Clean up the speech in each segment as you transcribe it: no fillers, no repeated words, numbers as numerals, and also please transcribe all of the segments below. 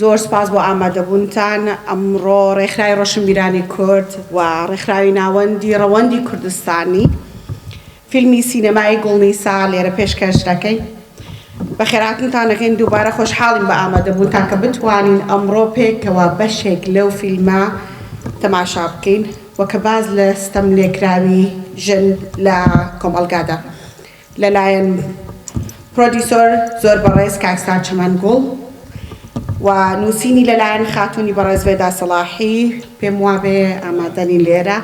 زۆر سپاس بۆ ئامادەبوونتان ئەمڕۆ ڕێکخراوی ڕۆشنبیرانی کورد و ڕێکخراوی ناوەندی ڕەوەندی کوردستانی فیلمی سینەمای گوڵنیسا لێرە پێشکەش دەکەین. بە خێراتنتان دەکەین دووبارە خۆشحاڵین بە ئامادەبوونتان کە بتوانین ئەمڕۆ پێکەوە بەشێک لەو فیلمە تەماشا بکەین وەکە باز لە ستەم لێکراوی ژن لە کۆمەڵگادا لەلایەن پرۆدیوسەر زۆر بەڕێز کاکستان چەمەنگوڵ و نووسینی لەلایەن خاتوونی بەڕێز وێدا سەڵاحی پێم وابێ ئامادەنی لێرە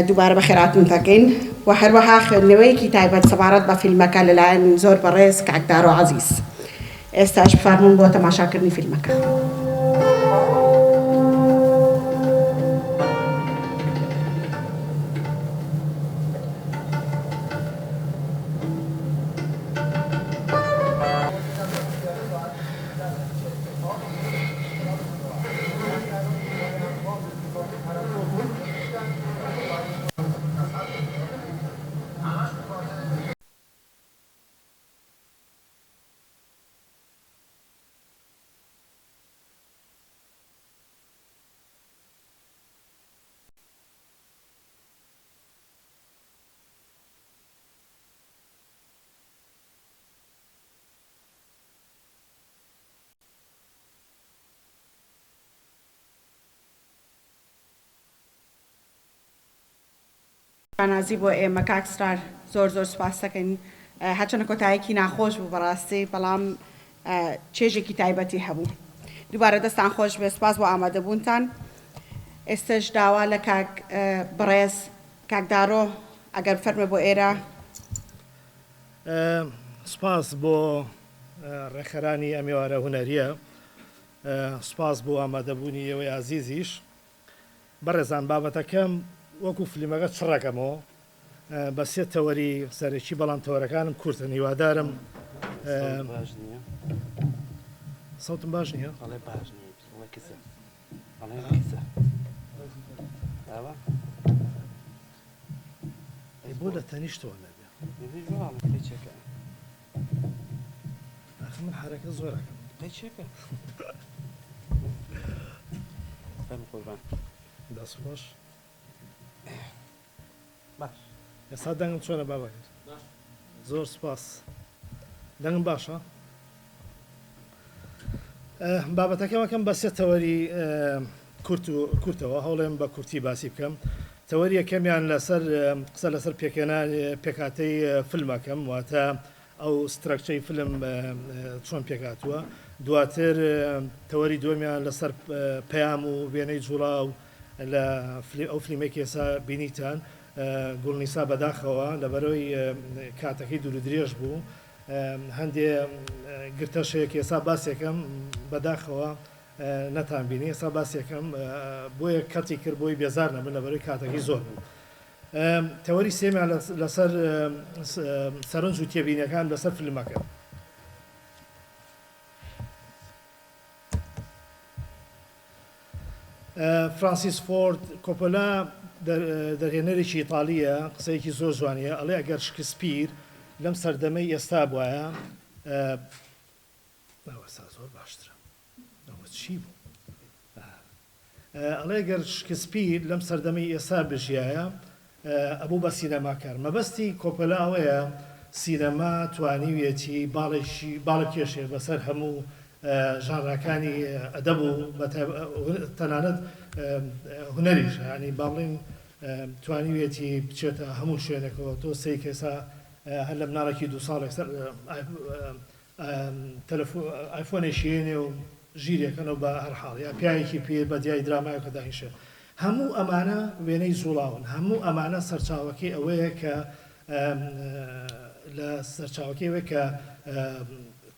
دووبارە بە خێراتن دەکەین و هەروەها خوێندنەوەیەکی تایبەت سەبارەت بە فیلمەکە لەلایەن زۆر بەڕێز کاکدار و عەزیز. ئێستاش بفەرموون بۆ تەماشاکردنی فیلمەکە. نازی بۆ ئێمە کاکستار زۆر سپاس دەکەین هەرچەندە کۆتاییەکی ناخۆش بوو بەڕاستی بەڵام چێژێکی تایبەتی هەبوو. دووبارە دەستان خۆش بێ سپاس بۆ ئامادەبوونتان. ئێستش داوا لە کاک بەڕێز کاکدارۆ ئەگەر فەرمێ بۆ ئێرە. سپاس بۆ ڕێکخەرانی ئەمیێوارە هونەریە، سپاس بۆ ئامادەبوونی ئێوەی عەزیزیش. بەڕێزان بابەتەکەم وەکو فیلمەکە چڕەکەمەوە بە سێ تەوەری سەرەکی بەڵام تەوەرەکانم کورتن هیوادارم سەوتم باش نییە؟ بۆ لە تەنیشتەوە نەبێ من حرەکە زۆرەکەم دەست خۆش ئێستا دەنگم چۆنە بابەکەت؟ زۆر سپاس. دەنگم باشە؟ بابەتەکەمەکەم بە سێ تەوەری کورتەوە هەوڵێم بە کورتی باسی بکەم. تەوەری یەکەمیان لەسەر قسە لەسەر پێکهاتەی فیلمەکەم واتە ئەو سترەکچەی فیلم چۆن پێکهاتووە. دواتر تەوەری دووەمیان لەسەر پەیام و وێنەی جوڵاو لە ئەو فیلمێکی ئێستا بینیتان گوڵنیسا بەداخەوە لەبەرەوەی کاتەکەی دوور و درێژ بوو هەندێ گرتەشەیەکی ئێستا باسێکم بەداخەوە نەتان بینی ئێستا باسێکم بۆیە کەتی کرد بۆی بێزار نەبن لەبەرەوەی کاتەکەی زۆر بوو. تەوەری سێمیان لەسەر سەرنج و تێبینیەکان لەسەر فیلمەکە. فرانسیس فۆرد کۆپۆلا دەرهێنەرێکی ئیتالیە قسەیەکی زۆر جوانیە ئەڵێ ئەگەر شکسپیر لەم سەردەمەی ئێستا بواە زۆر باشترە چی بوو ئەڵێ ئەگەر شکسپیر لەم سەردەمەی ئێستا بژیایە ئەبوو بە سینەماکار. مەبەستی کۆپۆلا ئەوەیە سینەما توانیویەتی باڵە کێشێ بەسەر هەموو ژانراکانی ئەدەب و تەنانەت هونەریش ینی باڵین توانیوێتی بچێتە هەموو شوێنێکەوە تۆ سەی کەسا هەر لە مناڵێکی دو ساڵێک سەر ئایفۆنێشیێنێ و ژیرێکەنەوە بە هەر حاڵ یا پیاەکی پێ بە دیای درامایەکە داهیشە. هەموو ئەمانە وێنەی زوڵاون، هەموو ئەمانە سەرچاوەکەی ئەوەیە کە لە سەرچاوەکەی ئەوەیە کە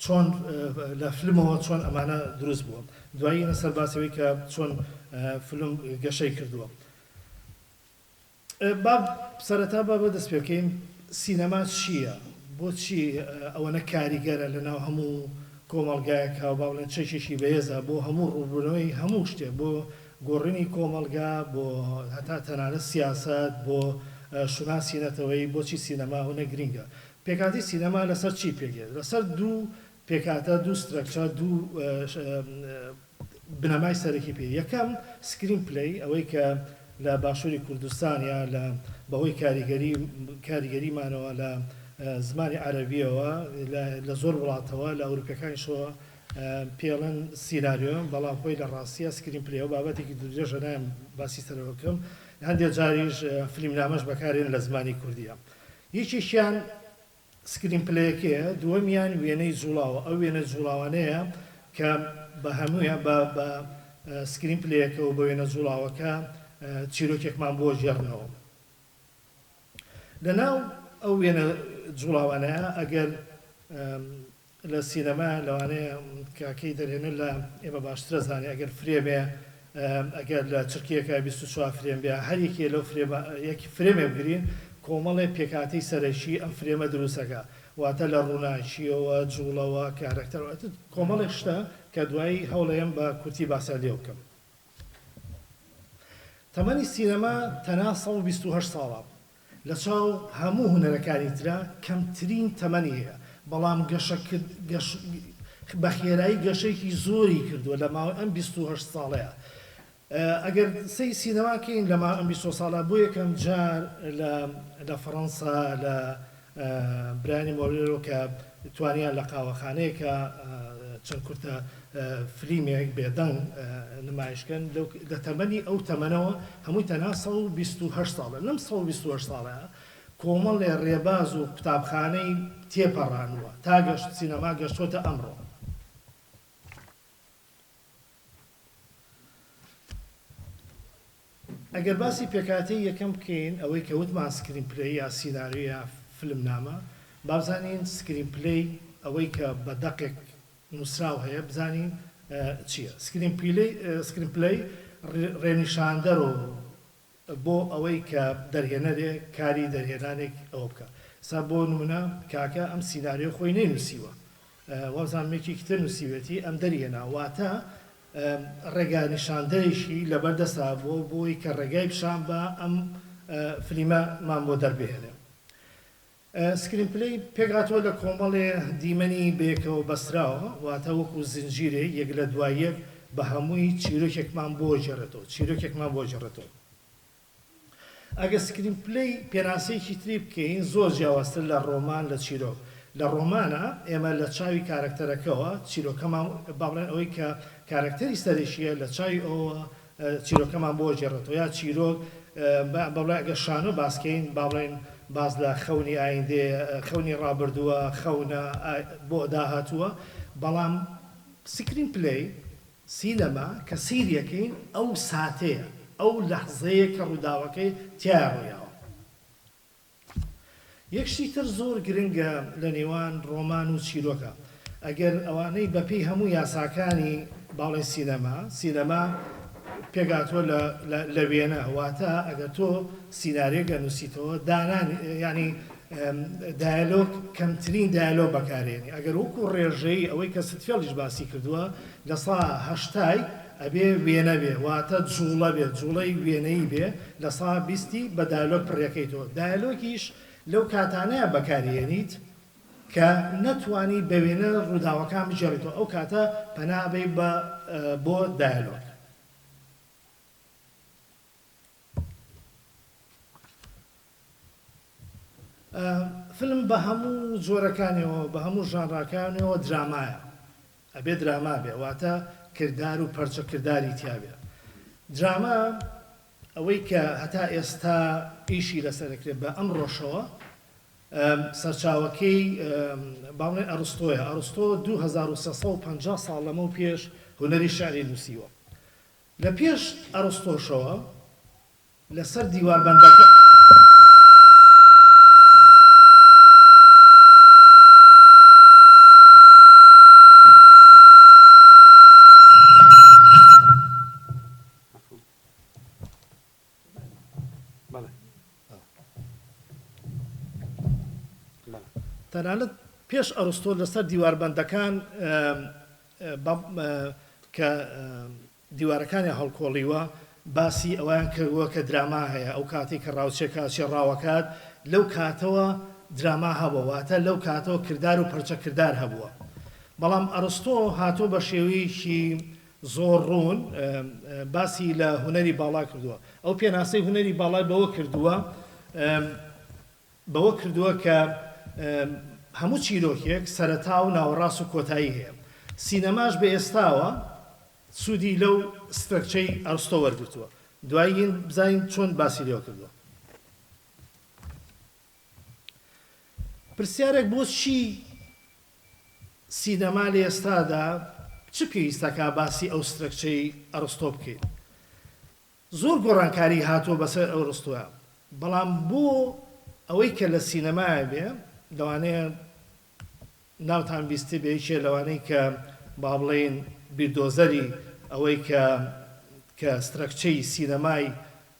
چۆن لە فیلمەوە چۆن ئەمانە دروست بووە. دوایی نەسەر باسەوەی کە چۆن فیلم گەشەی کردووە. سەرەتا بە دەست پێ بکەین سینەما چییە؟ بۆچی ئەوەنە کاریگەرە لەناو هەموو کۆمەڵگایەکە و باڵێن چەشێکی بەهێزە بۆ هەموو ڕووبوونەوەی هەموو شتێک بۆ گۆڕینی کۆمەڵگا بۆ هەتا تەنانەت سیاسەت بۆ شوناسینەتەوەی بۆچی سینەما هەونە گرینگە. پێکاتی سینەما لەسەر چی پێگێت؟ لەسەر دوو پێکاتە دوو سترەکچە دوو بنەمای سەرەکی پێ یەکەم سکرین پلەی ئەوەی کە لە باشووری کوردستانیا لە بەهۆی کاریگەریمانەوە لە زمانی عەرەبیەوە لە زۆر وڵاتەوە لە ئەوروپیەکانیشەوە پێڵەن سیناریۆ بەڵام خۆی لە ڕاستیە سکرین پلەیەوە بابەتێکی دوورێژە نایم باسی سەرەوە بکەم هەندێک جاریش فیلمنامەش بەکارێن لە زمانی کوردیە یەکێکیان سکرین پلەیەکەیە دووەمیان وێنەی جوڵاوە ئەو وێنە جوڵاوانەیە کە بە هەموویە بە سکرین پلەیەکەوە بە وێنە جوڵاوەکە چیرۆکێکمان بۆ ژێڕنەوە لەناو ئەو وێنە جوڵاوانەیە ئەگەر لە سینەما لەوانەیە کاکەی دەرێنە لە ئێمە باشترە زانێ ئەگەر فرێمێ ئەگەر لە چرکیەکە 24 فرێم بێ هەریەکێ لەو یەکی فرێمێ بگرین کۆمەڵێ پێکاتی سەرەکی ئەم فرێمە دروستەکە واتە لە ڕووناچیەوە جوڵەوە کارکتەرەوە کۆمەڵێک شتە کە دوایی هەوڵەیەم بە کورتی باسە لێ بکەم تەمەنی سینەما تەنها 128 ساڵە لە چاو هەموو هونەرەکانی ترە کەمترین تەمەنی هەیە بەڵام بە خێرایی گەشەیەکی زۆری کردووە لە ماوەی ئەم 28 ساڵەیە ئەگەر سەی سینەماکەین لە ماوەی ئەم 20 ساڵە بۆ یەکەم جار لە فەڕەنسا لە برانی مۆریۆ کە توانیان لە قاوەخانەیەکە چەند کورتە فلیمێک بێدەنگ نمایشکەن لە تەمەنی ئەو تەمەنەوە هەمووی تەنها 128 ساڵە لەم 128 ساڵەیە کۆمەڵێ ڕێباز و قوتابخانەی تێپەڕانوە تا گەشت سینەما گەشتۆتە ئەمڕۆ ئەگەر باسی پێکاتی یەکەم بکەین ئەوەی کە وتمان سکرین پلەی یا سیناریۆ یا فیلمنامە با بزانین سکرین پلەی ئەوەی کە بە دەقێک نووسراو هەیە بزانین چییە سکرین پلەی ڕێنیشاندەر و بۆ ئەوەی کە دەرهێنەرێ کاری دەرهێنانێک ئەوە بکە سا بۆ نمونە کاکە ئەم سیناریۆ خۆی نەینووسیوە وەزانمێکی تر نووسیوێتی ئەم دەرهێنا واتە ڕێگا نیشاندەرێکی لەبەردەسا بۆی کە ڕێگای پیشان بە ئەم فلیمەمان بۆ دەربێنێ سکرین پلەی پێکاتوە لە کۆمەڵێ دیمەنی بەیەکەوە بەستراوە واتە وەکو زنجیرێ یەک لە دوای یەک بە هەمووی چیرۆکێکمان بۆ ژێڕێتەوە ئەگە سکرین پلەی پێناسەیەکی تری بکەین زۆر جیاوازتر لە ڕۆمان لە چیرۆک لە ڕۆمانە ئێمە لە چاوی کارکتەرەکەەوە چیرۆکەمان باڵێن ئەوەی کە کارکتەری سەرێکیە لە چاوی ئەوە چیرۆکەمان بۆ ژێڕێتەوە یا چیرۆک بەڵێ ئەگە شانۆ باسکەین باڵێن باز لە خەونی ئایندێ خەونی ڕابردووە خەونە بۆ داهاتووە بەڵام سکرین پلەی سینەما کە سیریەکەین ئەو ساتەیە ئەو لەحزەیە کە ڕووداوەکەی تیا ڕوویاوە یەکشتی تر زۆر گرنگە لە نێوان ڕۆمان و چیرۆکە ئەگەر ئەوانەی بەپێی هەموو یاساکانی باڵێن سینەما پێگاتۆ لە وێنە واتە ئەگەر تۆ سیناریۆگە نووسیتەوە دانان ینی دایلۆگ کەمترین دایلۆگ بەکارێنی ئەگەر وەکو ڕێژەی ئەوەی کە ستفێڵیش باسی کردووە لە سا هەشتای ئەبێ وێنە بێ واتە جوڵە بێت جوڵەی وێنەی بێ لە سا بیستی بە دایلۆگ پڕەکەیتەوە دایلۆگیش لەو کاتانەیە بەکارێنیت کە نەتوانی بە وێنە ڕووداوەکان بژێڕێتەوە ئەو کاتە پەنابێ بۆ دایلۆگ فیلم بە هەموو جۆرەکانیەوە بە هەموو ژانڕاکانەوە درامایە ئەبێ دراما بێ واتە کردار و پەرچە کردداری تیاابێ دراما ئەوەی کە هەتا ئێستا ئیشی لەسەرکرێت بە ئەم ڕۆژەوە سەرچاوەکەی باڵێ ئەرستۆیە ئەرستۆ 2350 ساڵ لەمە و پێش هونەری شعری نووسیوە لە پێش ئەرستۆشەوە لەسەر دیواربەندەکە تەنانەت پێش ئەرستۆ لەسەر دیواربەندەکان کە دیوارەکانی هەڵکۆڵیوە باسی ئەویان کردووە کە دراما هەیە ئەو کاتی کە ڕاوچێکە ڕاوەکات لەو کاتەوە دراما هەبووە واتە لەو کاتەوە کردار و پەرچە کردار هەبووە بەڵام ئەرستۆ هاتۆ بە شێوەیەکی زۆر ڕوون باسی لە هونەری باڵا کردووە. ئەو پێناسەی هونەری باڵا بەوە کردووە کە هەموو چیرۆکێک سەرەتا و ناوەڕاست و کۆتایی هەیە. سینەماش بە ئێستاوە سوودی لەو سترەکچەی ئەرستۆ وەرگرتووە. دوایی بزانین چۆن باسی لێوە کردووە. پرسیارێک بۆ چی سینەما لە ئێستادا چ پێویستەکە باسی ئەو سترەکچەی ئەرستۆ بکەین؟ زۆر گۆڕانکاری هاتووە بەسەر ئەو ڕستووە، بەڵام بۆ ئەوەی کە لە سینەمایە بێ لەوانەیە ناوتان بیستی بێکێ لەوانەی کە با بڵێن بیردۆزەری ئەوەی کە سترەکچەی سینەمای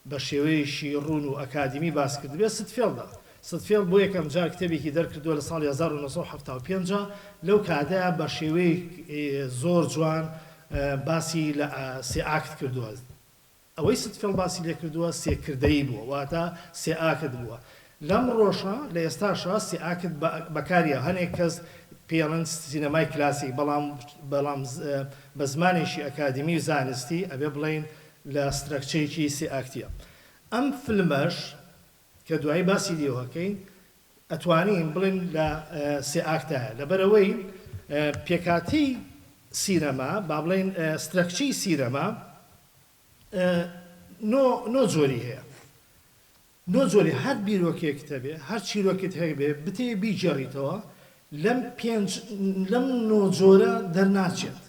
بە شێوەیەشی ڕوون و ئەکادمی باس کرد بێ ستفێڵدا. ستفێڵ بۆ یەکەم جار کتێبێکی دەرکردووە لە ساڵی 1975 لەو کاتەیە بە شێوەی زۆر جوان باسی لە سێ ئاکت کردووە. ئەوەی ستفێڵ باسی لێ کردووە سێکردەیی بووە، واتە سێ ئاکت بووە. لەم ڕۆژە لە ئێستاشە سێ ئاکت بەکاریە. هەنێک کەس پێڵەن سینەمای کلاسیک، بەڵام بە زمانێکی ئەکادمی و زانستی ئەبێ بڵێن لە سترەکچەیەکی سێ ئاکتیە. ئەم فیلمەش کە دوایی باسی لێوەکەین ئەتوانین بڵێن لە سێ ئاکتایە، لەبەرەوەی پێکاتی سینەما با بڵێن سترەکچەی سینەما نۆ جۆری هەیە. نۆ جۆری هەر بیرۆکێک هەبێ، هەر چیرۆکێت هەبێ بتێ بیجێڕیتەوە لەم نۆ جۆرە دەرناچێت.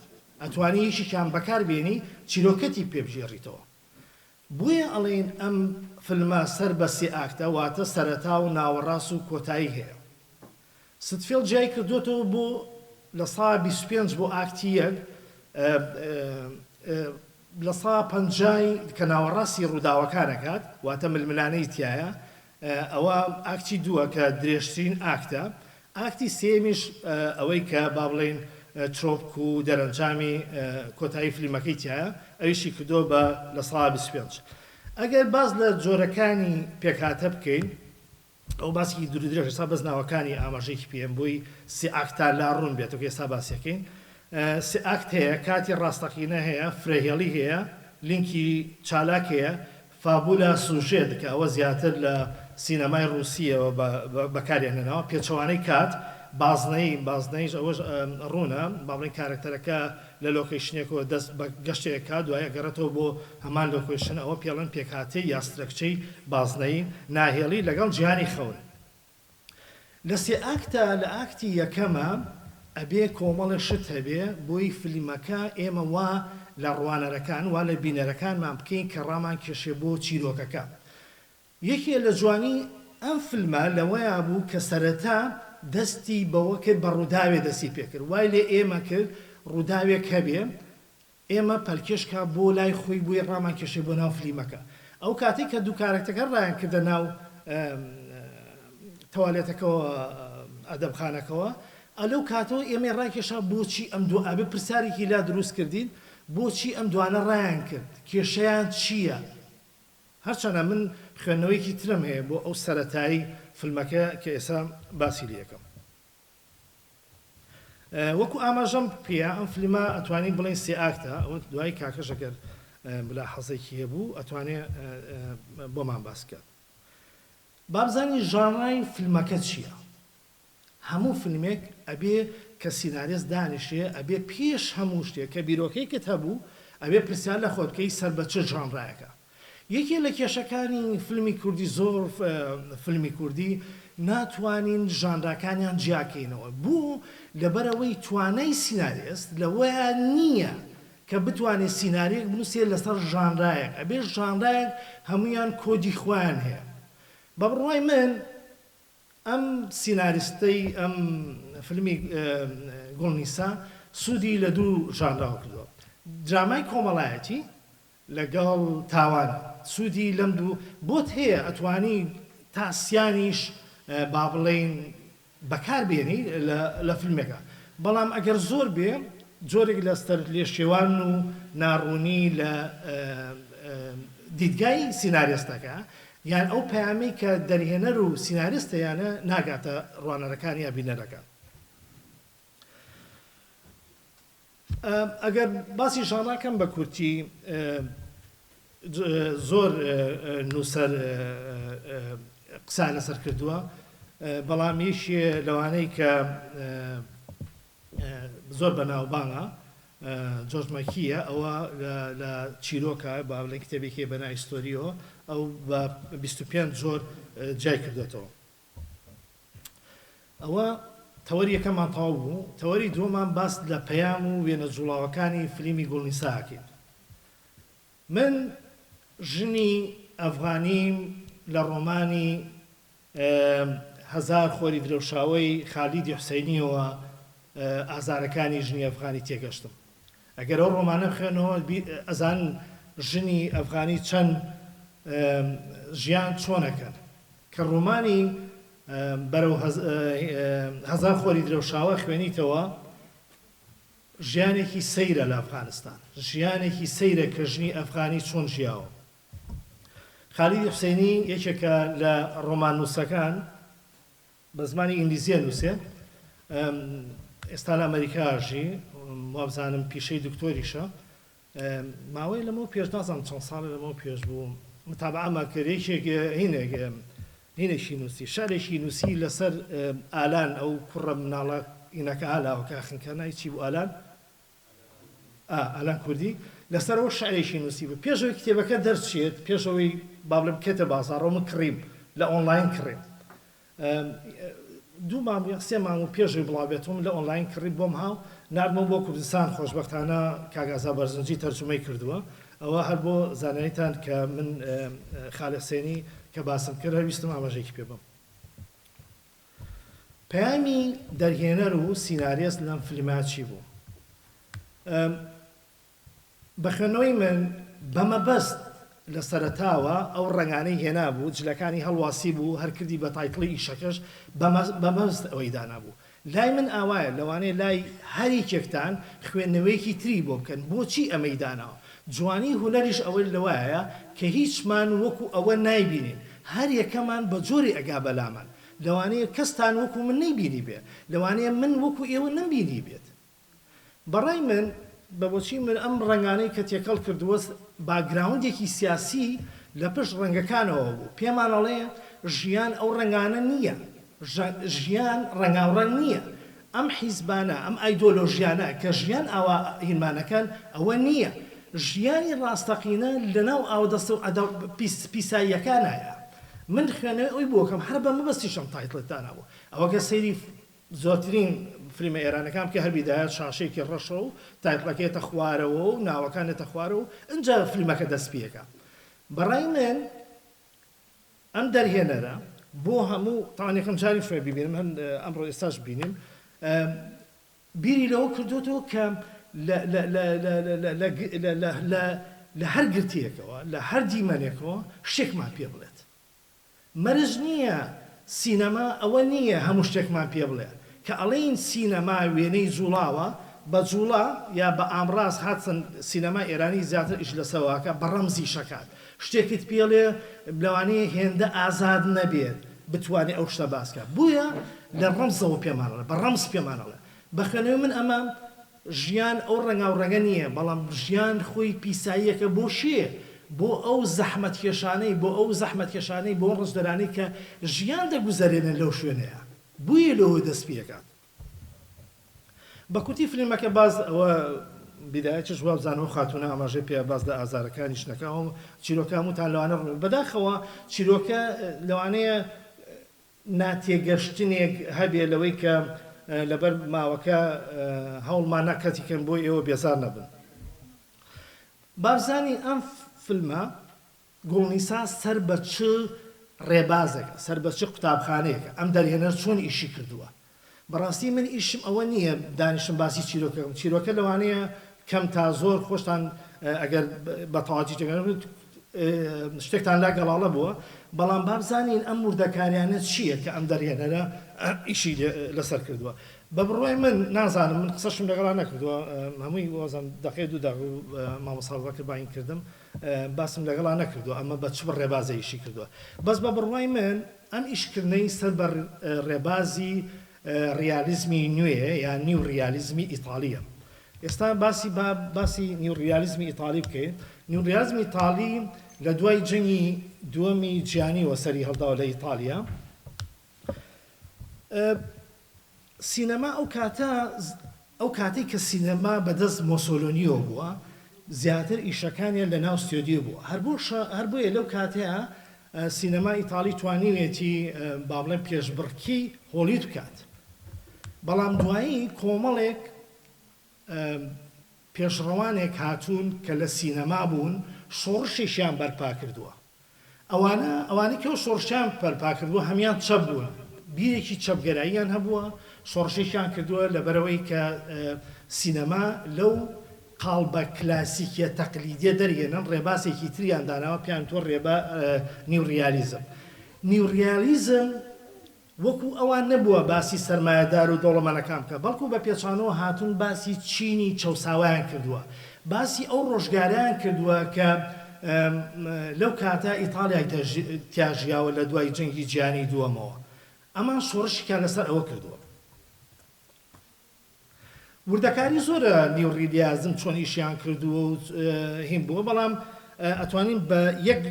ئەتوانی یەکێکیان بەکار بێنی چیرۆکەتی پێ بژێڕیتەوە. بۆیە ئەڵێن ئەم فیلمە سەر بە سێ ئاکتە، واتە سەرەتا و ناوەڕاست و کۆتایی هەیە. ستفێڵ جای کردوێتەوە بۆ لە ساڵ 25 بۆ ئاکتی یەک، لە ساڵ 50 کە ناوەڕاستی ڕووداوەکانەکات، واتە ململانەی تایە. ئەوە ئاکتی دووە کە درێژترین ئاکتە. ئاکتی سێمیش ئەوەی کە با بڵێن ترۆپک و دەرەنجامی کۆتایی فیلمەکەی تایە، ئەویشی کردۆ بە لە ساڵ 25. ئەگەر باز لە جۆرەکانی پێکهاتە بکەین، ئەو باسی دوورودرێژ ئێستا بەس ناوەکانی ئاماژەیەکی پێم بۆی سێ ئاکتا لا ڕوون بێتەوە ئێستا باسیەکەین. سێ ئاکت هەیە، کاتی ڕاستەقینە هەیە، فرەهێڵی هەیە، لینکی چالاک هەیە، فابولا سوژێت کە ئەوە زیاتر لە سینەمای ڕووسیەوە بەکارێنەوە، پێچەوانەی کات، بازنەیش ئەوەش ڕوونە، با بڵێن کارکتەرەکە لە لۆکیشنێکەوە دەست بە گەشتێکە دوایە گەڕێتەوە بۆ هەمان لۆکیشن، ئەوە پێڵەن پێکهاتەی یا سترەکچەی بازنەی ناهێڵی لەگەڵ جیهانی خەون. لە سێ ئاکتە لە ئاکتی یەکەمە ئەبێ کۆمەڵی شت هەبێ بۆی فیلمەکە ئێمە وا لە ڕوانەرەکان وا لە بینەرەکانمان بکەین کە ڕامان کێشێ بۆ چیرۆکەکە. یەکێ لە جوانی ئەم فیلمە لەوەیە بوو کە سەرەتا دەستی بەوە کرد بە ڕووداوێ دەستی پێکرد، وای لێ ئێمە کرد ڕووداوێک هەبێ ئێمە پەلکێشکە بۆ لای خۆی بووی ڕامان کێشێ بۆ ناو فیلمەکە. ئەو کاتێک کە دوو کارکتەکە ڕایان کردە ناو تەوالێتەکەەوە ئەدەبخانەکەەوە، ئەلەو کاتەوە ئێمە ڕایکێشا بۆچی ئەم دوو ئابێ پرسیارێکی لا دروست کردین، بۆچی ئەم دوانە ڕایان کرد، کێشەیان چییە؟ هەرچەنە من خوێندنەوەیکی ترم هەیە بۆ ئەو سەرەتایی فیلمەکە کە ئێستا باسی لەکەم. وەکو ئاماژەم پێە ئەم فیلمە ئەتوانین بڵێن سێ ئاکتە، ئەوە دوای کاکەشەکە بلا حەزێکی هەبوو ئەتوانێت بۆمان باس کرد. با بزانین ژانڕای فیلمەکە چییە؟ هەموو فیلمێک ئەبێ کە سیناریست دانیشێ ئەبێ پێش هەموو شتێک کە بیرۆکەیەکت هەبوو ئەبێ پرسیار لە خۆت بکەی سەر بە چ ژانڕایەکە. یەکێ لە کێشەکانی فیلمی کوردی، زۆر فیلمی کوردی ناتوانین ژانراکانیان جیاکەینەوە، بوو لەبەرەوەی توانای سیناریست لەوەیە نییە کە بتوانێت سیناریەک بنووسێت لەسەر ژانرایەک، ئەبێ ژانرایەک هەمویان کۆدی خۆیان هەیە. بە بڕوای من ئەم سیناریستەی ئەم فیلمی گوڵنیسا سوودی لە دوو ژانراوە کردووە، درامای کۆمەڵایەتی لەگەڵ تاوان. سوودی لەم دوو بۆت هەیە ئەتوانی تاسیانیش با بڵێن بەکاربێنی لە فیلمێکە، بەڵام ئەگەر زۆر بێ جۆرێک لەستەر لێشێوان و ناڕوونی لە دیدگای سیناریستەکە، یان ئەو پەیامی کە دەرهێنەر و سیناریستەیانە ناگاتە ڕوانەرەکان یا بینەرەکان. ئەگەر باسی ژانراکەم بە کورتی زۆر نووسەر قسە لەسەر کردووە، بەڵام یەکێ لەوانەی کە زۆر بەناوبانگە جۆرج مەکیە، ئەوە لە چیرۆکە با لە کتێبێکی بەناو ئیستۆریەوە ئەو بە 25 زۆر جای کردێتەوە. ئەوە تەوەری یەکەمان تەواو بوو. تەوەری دووەمان باس لە پەیام و وێنە جوڵاوەکانی فیلمی گوڵنیساکرد. من ژنی ئەفغانیم لە ڕۆمانی هەزار خۆری درەوشاوەی خالیدی حوسەینیەوە ئازارەکانی ژنی ئەفغانی تێگەشتم. ئەگەر ئەو ڕۆمانە بخوێنەوە ئەزان ژنی ئەفغانی چەند ژیان چۆنەکەن کە ڕۆمانی بەرەو هەزار خۆری درەوشاوە خوێنیتەوە. ژیانێکی سەیرە لە ئەفغانستان، ژیانێکی سەیرە کە ژنی ئەفغانی چۆن ژیاوە. خالیدی حوسەینی یەکێکە لە ڕۆمان نووسەکان بە زمانی ئینگلیزیە نووسێ، ئێستا لە ئەمریکاژی وابزانم پیشەی دکتۆریشە. ماوەی لەمە پێش نازانم چەند ساڵە لەمە پێش بوو متابعەمە کرێکێک هینێکی نووسی شارێکی نووسی لەسەر ئالان، ئەو کوڕە مناڵە ئینەکە ئالاوە کاخنکە نای چی بوو ئالان کوردی لەسەرەوە شعرێکی نووسی بوو. پێشەوەی کتێبەکە دەرچێت، پێشەوەی بابلە بکێتە بازاڕەوە من کڕیم لە ئۆنلاین کڕیم. دوو مانگ سێ مانگ و پێشەوەی بڵاوێتم لە ئۆنلاین کڕی بۆم هاو نردمە بۆ کوردستان. خۆشبەختانە کاگازا بەرزنجی تەرجمەی کردووە. ئەوە هەر بۆ زانایتان کە من خالی حوسێنی کە باسم کرد هەویستم ئاماژەیەکی پێ بم. پەیامی دەرهێنەر و سیناریۆست لەم فیلمە چی بوو؟ بە خوێندنەوەی من بەمەبەست لە سەرەتاوە ئەو ڕنگانەی هێنا بوو، جلەکانی هەڵواسی بوو، هەرکردی بە تایتڵی ئیشەکەش بەمەبەست ئەوەی دانا بوو. لای من ئاوایە لەوانەیە لای هەریکێکتان خوێندنەوەیەکی تری بۆ بکەن بۆچی ئەمەی داناوە. جوانی هونەریش ئەوەی لەوایە کە هیچمان وەکو ئەوە نایبینین، هەر یەکەمان بە جۆری ئەگا بەلامان. لەوانەیە کەستان وەکو من نەیبینی بێت، لەوانەیە من وەکو ئێوە نەمبینی بێت. بەڕای من بەبۆچی من ئەم ڕنگانەی کە تێکەڵ کردووە باگراوندێکی سیاسی لە پشت ڕەنگەکانەوە بوو. پێمان ئەڵێ ژیان ئەو ڕنگانە نییە، ژیان ڕەنگاوڕەنگ نییە. ئەم حیزبانە ئەم ئایدۆلۆژیانە کە ژیان ئاوا هینمانەکان ئەوە نییە. ژیانی ڕاستەقینە لەناو ئاودەستە و پیساییەکانایە. من خوێنەوەی ئەوی بۆکەم هەر بە مەبەستیشم تایتڵتدانەوە. ئەوەگە سەیری زۆرترین فیلمە ئێرانەکان کە هەر بیدایەت شاشەیەکی ڕەشە و تایتڵەکەیەتە خوارەوە و ناوەکانێتە خوارەوە و ئەنجا فیلمەکە دەست پێەکە. بەڕای من ئەم دەرهێنەرە بۆ هەموو تاوانێکم جاری فێ ببینم هەن ئەمڕۆ ئێستاش بینیم بیری لەوە کردوتەوە کە لە هەر گرتیەکەوە لە هەر دیمەنێکەوە شتێکمان پێ بڵێت. مەرج نییە سینەما ئەوە نییە هەموو شتێکمان پێ بڵێ کە ئەڵێن سینەما وێنەی جوڵاوە بە جوڵا یا بە ئامڕاز هاتن سینەما ئێرانی زیاتر ئیش لەسەواکە بە ڕەمزی شەکات شتێکت پێڵێ لەوانەیە هێندە ئازاد نەبێت بتوانێت ئەو شتە باسکە بووە لە ڕەمزەوە پێمانەڵێ بە ڕەمز پێمانەڵێ بەخێنەوەی من ئەمە ژیان ئەو ڕەنگا و ڕەنگە نییە بەڵام ژیان خۆی پیساییەکە بۆ شێ بۆ ئەو زەحمەتکێشانەی بۆ ئەو زەحمەتکێشانەی بۆ ڕزدەرانی کە ژیان دەگوزارێنن لەو شوێنەیە بوویە لەوە دەست پێکات. بە کوتی فیلمەکە باز ئەوە بیدایەتیش وا بزانەوە خاتونە ئاماژەی پێ باز لە ئازارەکانیش نەکەوم چیرۆکە وتان لەوانە بەداخەوە چیرۆکە لەوانەیە ناتێگەشتنێک هەبێ لەوەی کە لەبەر ماوەکە هەوڵمان نەکەتیکەن بۆی ئێوە بێزار نەبن. بابزانی ئەم فیلمە گوڵنیسا سەر بە چ ڕێبازێکە سەر بە چ قوتابخانەیەکە ئەم دەرهێنەر چۆن ئیشی کردووە. بەڕاستی من ئیشم ئەوە نییە دانیشم باسی چیرۆکەم چیرۆکە لەوانەیە کەم تا زۆر خۆشتان ئەگەر بە تەواتی شتێکتان لا گەڵاڵە بووە بەڵام بابزانین ئەم وردەکاریانە چییە کە ئەم دەرهێنەرە ئیشی لەسەر کردووە. بە بڕۆی من نازانم من قسەشم لەگەڵا نەکردووە هەمووی وەزم دقەی دوو داغ مامۆساڵەکە باین کردم باسم لەگەڵا نەکردووە ئەمە بە چ ڕێبازە ئیشی کردووە. بەس بە بڕوای من ئەم ئیشکردنەی سەر بە ڕێبازی ریالیزمی نوێ یان نیو ریالیزمی ئیتالیە ئێستا باسی نیوڕیالیزمی ئیتالی بکەین. نیوڕیالیزمی ئیتالی لە دوای جەنگی دووەمی جیهانیەوە سەری هەڵداوە لە ئیتالیا. سینەما ئەو کاتێک کە سینەما بەدەست مۆسۆلۆنیۆ بووە، زیاتر ئیشەکانیان لە ناو ستۆدیۆ بووە. هەر بۆیە لەو کاتەیە سینەما ئیتالی توانیوێتی با بڵێن پێشبڕکی هۆلیوود بکات. بەڵام دوایی کۆمەڵێک پێشڕەوانێک هاتوون کە لە سینەما بوون، شۆڕشێکیان بەرپا کردووە. ئەوانەی کە شۆڕشیان بەرپا کردووە هەمیان چەپ بووە، بیرێکی چەپگەراییان هەبووە، شۆڕشێکیان کردووە لەبەرەوەی کە سینەما لەو قاڵبە کلاسیکیە تەقلیدیە دەرهێنن، ڕێباسێکی تریان داناوە پێیان تۆ ڕێبە نیوڕیالیزم. نیوڕیالیزم وەکو ئەوان نەبووە باسی سەرمایەدار و دەوڵەمەندەکان بکە، بەڵکو بە پێچانەوە هاتوون باسی چینی چەساوایان کردووە، باسی ئەو ڕۆژگاریان کردووە کە لەو کاتە ئیتاڵیا تیاژیاوە لە دوای جەنگی جیهانی دووەمەوە. ئەمان شۆڕشیان لەسەر ئەوە کردووە. وردەکاری زۆرە نیوڕیالیزم چۆن ئیشیان کردووە و هین بووە، بەڵام ئەتوانین بە یەک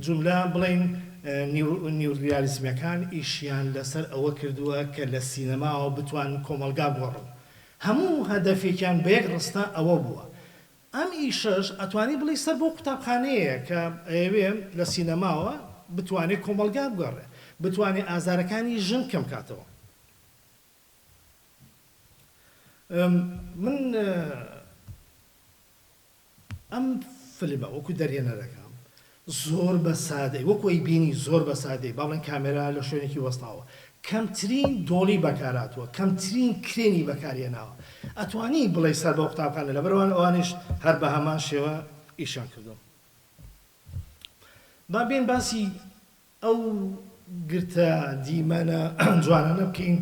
جملە بڵین نیوڕیالیزمەکان ئیشیان لەسەر ئەوە کردووە کە لە سینەماوە بتوان کۆمەلگا بگۆڕن. هەموو هەدەفێکیان بە یەک ڕستە ئەوە بووە. ئەم ئیشەش ئەتوانی بڵی سەر بۆ قوتابخانەیە کە ئەوێ لە سینەماوە بتوانێت کۆمەلگا بگۆڕێ، بتوانێت ئازارەکانی ژن کەم کاتەوە. من ئەم فیلمە وەکو دەرهێنەرەکەم زۆر بە سادەی وەکوی بینی زۆر بە سادەی باڵێن کامێرا لە شوێنێکی وەستاوە، کەمترین دۆڵی بەکاراتوە، کەمترین کرێنی بەکارێناوە. ئەتوانی بڵێ سەر بە قوتابخانە لەبەرەوە ئەوانش هەر بە هەمان شێوە ئیشان کردوم. با بێن باسی ئەو گرتە دیمەنە جوانانە بکەین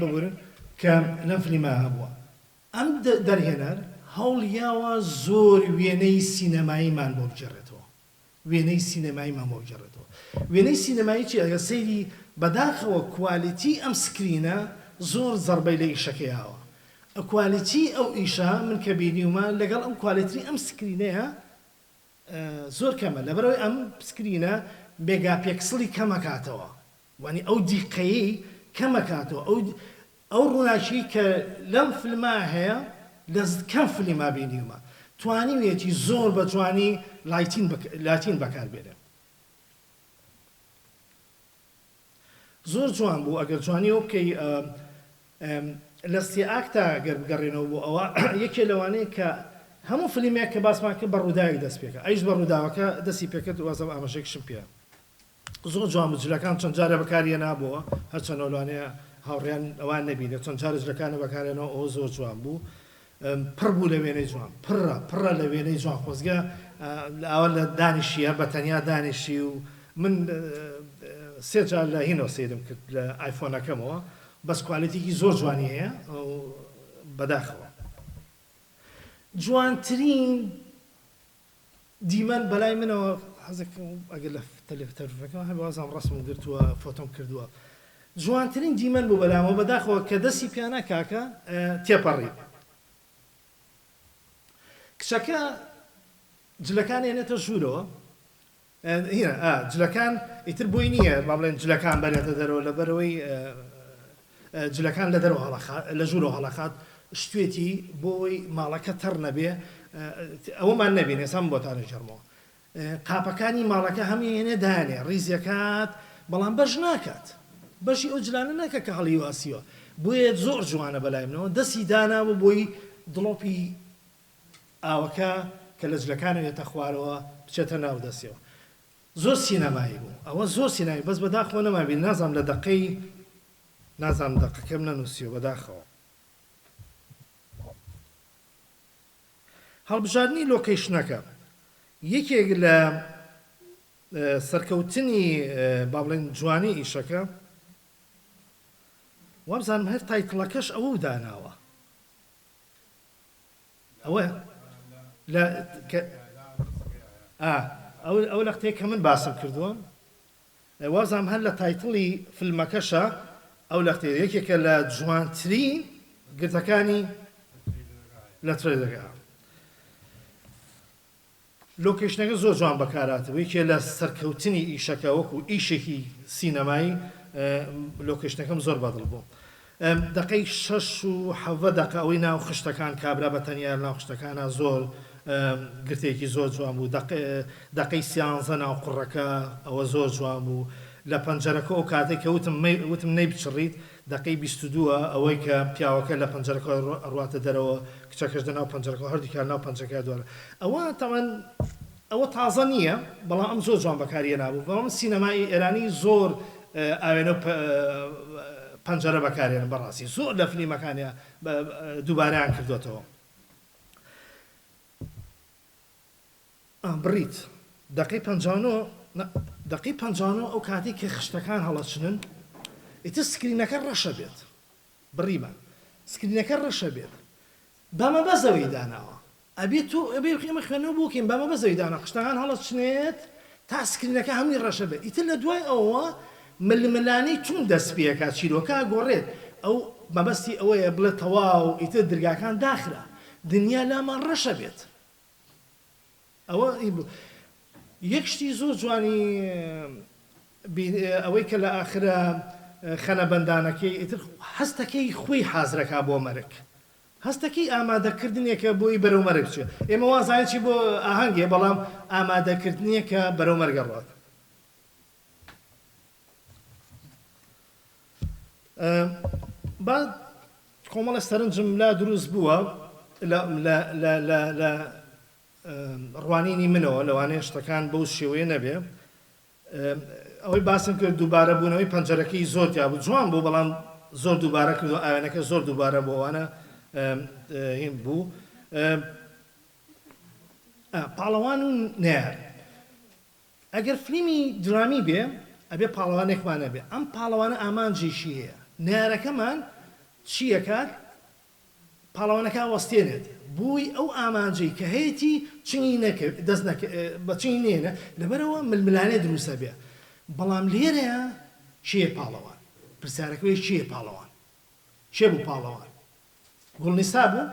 ببورن کە لەم فیلمە هەبووە. ئەم دەرهێنەر هەوڵیاوە زۆر وێنەی سینەماییمان بۆ بجێڕێتەوە، وێنەی سینەماییمان بۆ بجێڕێتەوە. وێنەی سینەمایی چی ئەگە سەیری بەداخەوە کوالیتی ئەم سکرینە زۆر زەربەی لە ئیشەکەیاوە. کوالیتی ئەو ئیشە من کە بینیومە لەگەڵ ئەم کوالیتی ئەم سکرینەیە زۆر کەمە، لەبەرەوەی ئەم سکرینە مێگاپێکسڵی کەمەکاتەوە، وانی ئەو دیقەیەی کەمەکاتەوە، ئەو ڕووناچی کە لەم فیلما هەیە لە کەم فیلما بینیومە، توانیوێتی زۆر بە جوانی لاتین بەکاربێنێ. زۆر جوان بوو ئەگەر جوانیەوە بکەی لە سێئاکتا گەر بگەڕێنەوە بوو ئەوە یەکێ لەوانەیە کە هەموو فیلمێک کە باسمان کرد بە ڕووداوی دەست پێکە، ئەیش بە ڕووداوەکە دەستی پێکرد وازم ئاماژەیەکشم پێە. زۆر جوان بوو، جلەکان چەند جارە بەکاریە نابووە، هەرچەند ئەوانەیە هاوڕێیان ئەوان نەبینێت، چەند جارە جلەکانە بەکارێنەوە، ئەوە زۆر جوان بوو. پڕ بوو لە وێنەی جوان، پڕە لە وێنەی جوان، خۆزگە ئەوە لە دانیشیە بە تەنیا دانیشی و من سێ جار لە هینەوە سیرم کرد لە ئایفۆنەکەمەوە، بەس کوالیتیکی زۆر جوانی هەیە بەداخەوە. جوانترین دیمەن بەلای منەوە حەزەکەم ئەگەر لە تەلەڤیزیۆنەکەم هەبێ وازام ڕەسمم گرتووە فۆتۆم کردووە. جوانترین دیمەن بوو بەلامەوە بەداخەوە کە دەستی پیانە کاکە تێپەڕی. کچەکە جلەکان هێنێتە ژوورەوە، جلەکان ئیتر بۆی نییە با بڵێن جلەکان بەرێتە دەرەوە، لەبەرەوەی جلەکان لە دەرەوە لە ژوورەوە هەڵەخات، شتوێتی بۆی ماڵەکە تەڕ نەبێ، ئەوەمان نەبێنێ سەم بۆتانە ژەرمەوە. قاپەکانی ماڵەکە هەمی هێنێ دانێ، ڕیزیەکات، بەڵام بەش ناکات، بەشی ئەو جلانە ناکە کە هەڵی واسیوە، بۆیە زۆر جوانە بەلای منەوە، دەستی داناوە بۆی دڵۆپی ئاوەکە کە لە جلەکانە وێتە خوارەوە بچێتە ناو دەستیەوە. زۆر سینەمایی بوو، ئەوە زۆر سینەمایی، بەس بەداخەوە نەمابین، نازانم لە دەقەی نازانم دەقەکەم نەنووسیوە بەداخەوە. هەڵبژاردننی لۆکەیشنەکە یەکێک لە سەرکەوتنی با بڵێن جوانی ئیشەکە، وابزانم هەر تایتڵەکەش ئەوە داناوە، ئەوە ئەو لە قتەیە کە من باسم کردووە، وازانم هەر لە تایتڵی فیلمەکەشە ئەو لە قتەیە یەکێکە لە جوانترین گرتەکانی لە ترێدەگا لۆکیشنەکە زۆر جوان بەکاراتەوە یەکێ لە سەرکەوتنی ئیشەکە وەکو ئیشێکی سینەمایی لۆکیشنەکەم زۆر بەدڵ بوو دقەی 6 و 7 دقە ئەوەی ناو خشتەکان کابرا بە تەنیا ناو خشتەکانە زۆر گرتێکی زۆر جوان بوو دقەی 13 ناو قوڕەکە ئەوە زۆر جوان بوو لە پەنجەرەکە ئەو کاتێک کە وتم نەی بچڕیت دقەی 22 ئەوەی کە پیاوەکە لە پەنجەرەکە ڕواتە دەرەوە کچەکەش دە ناو پەنجەرەکە هەردووکار ناو پەنجەکە دووارە ئەوە تاوان ئەوە تازە نییە بەڵام ئەم زۆر جوان بەکاریە نابوو بەڵام سینەمای ئێرانی زۆر ئاوێنە پەنجەرە بەکارێنن بەڕاستی زۆر لە فلیمەکانیە دووبارەیان کردوێتەوە بڕیت دقەی 59 ئەو کاتی کە خشتەکان هەڵەچنن ئیتر سکرینەکە ڕەشە بێت بڕیمە سکرینەکە ڕەشە بێت بەمە بەزەوەی داناوە ئەبێت تۆ ئەبێ خێمە خوێنەوە بووکەین بەمە بەزەوەی دانا خشتەکان هەڵەچنێت تا سکرینەکە هەمووی ڕەشە بێت ئیتر لە دوای ئەوە ململانەی چون دەست پێکات چیرۆکە گۆڕێت ئەو مەبەستی ئەوەیە بڵێت تەواو ئیتر دەرگاکان داخرا دنیا لامان ڕەشە بێت ئەوە یەک شتی زۆر جوانی ئەوەی کە لە ئاخرە خەنە بەندانەکەی ئیتر هەستەکەی خۆی حازرەکە بۆ مەرگ هەستەکەی ئامادەکردنێکە بۆی بەرەو مەرگ چێ ئێمە وازانێکی بۆ ئاهەنگێ بەڵام ئامادەکردنیەکە بەرەو مەرگە ڕات بعد کۆمەڵە سەرنجم لا دروست بووە لە ڕوانینی منەوە لەوانەیە شتەکان بەو شێوەیە نەبێ ئەوەی باسم کرد دووبارە بوونەوەی پەنجەرەکەی زۆر تیا بوو جوان بوو بەڵام زۆر دووبارە کردو ئاوێنەکە زۆر دووبارە بۆوانە هین بوو پاڵەوان و نێر ئەگەر فلیمی درامی بێ ئەبێ پاڵەوانێکمانە بێ ئەم پاڵەوانە ئامانجێکی هەیە نێرەکەمان چیەکات پاڵەوانەکە وەستێنێت بووی ئەو ئامانجەی کە هەیەی چنگی نەکرد دەست بە چنگی نێنە لەبەرەوە ململانێ دروستە بێ بەڵام لێرەیە چیە پاڵەوان پرسیارەکەی چیە پاڵەوان چێ بوو پاڵەوان گوڵنیسا بوو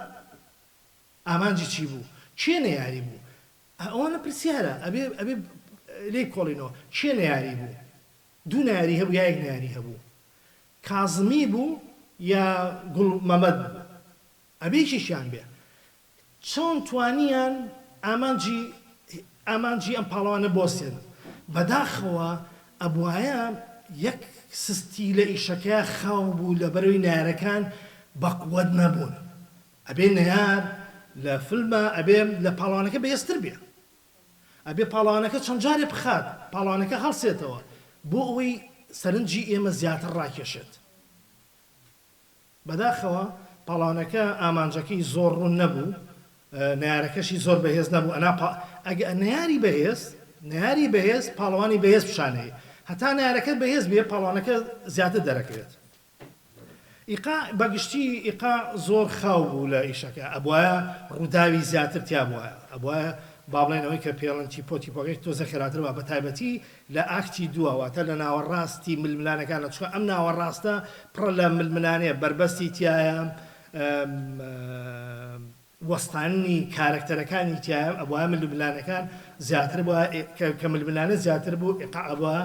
ئامانجی چی بوو چێ نەیاری بوو ئەوانە پرسیارە ئەبێ لێ کۆڵینەوە چێ نەیاری بوو دوو ناری هەبوو یا یەک ناری هەبوو کازمی بوو یا گوڵ مەمەد بوو ئەبێکیشیان بێ چۆن توانیان ئامانجی ئەم پاڵەوانە بۆسێن بەداخەوە ئەبوایە یەک سستی لە ئیشەکە خاو بوو لە بەرەوەی نارەکان بەقوەت نەبوون ئەبێ نەیار لە فیلمە ئەبێ لە پاڵەوانەکە بەهێزتر بێ ئەبێ پاڵەوانەکە چەند جارێ بخات پاڵەوانەکە هەڵسێتەوە بۆ ئەوەی سەرنجی ئێمە زیاتر ڕاکێشێت بەداخەوە پاڵەوانەکە ئامانجەکەی زۆر ڕوون نەبوو نارەکەشی زۆر بەهێز نەبوو ئەگە ناری بەهێز پاڵەوانی بەهێز پیشانەیە هەتا نارەکە بەهێز بێ پاڵەوانەکە زیاتر دەرەکەوێت بەگشتی ئیقا زۆر خاو بوو لە ئیشەکە ئەبوایە ڕووداوی زیاتر تیا بووە ئەبوایە با بڵێنەوەی کە پێڵەنتی پۆتیپۆکەی تۆزە خێراتر بە تایبەتی لە ئاکتی دووەواتە لە ناوەڕاستی ململانەکانە چکە ئەم ناوەڕاستە پڕە لە ململانەیە بربەستی تایە وەستانی کارکتەرەکانی تایە ئەبوایە ململانەکان زیاتر بووە کە ململانە زیاتر بوو ئیقا ئەبووە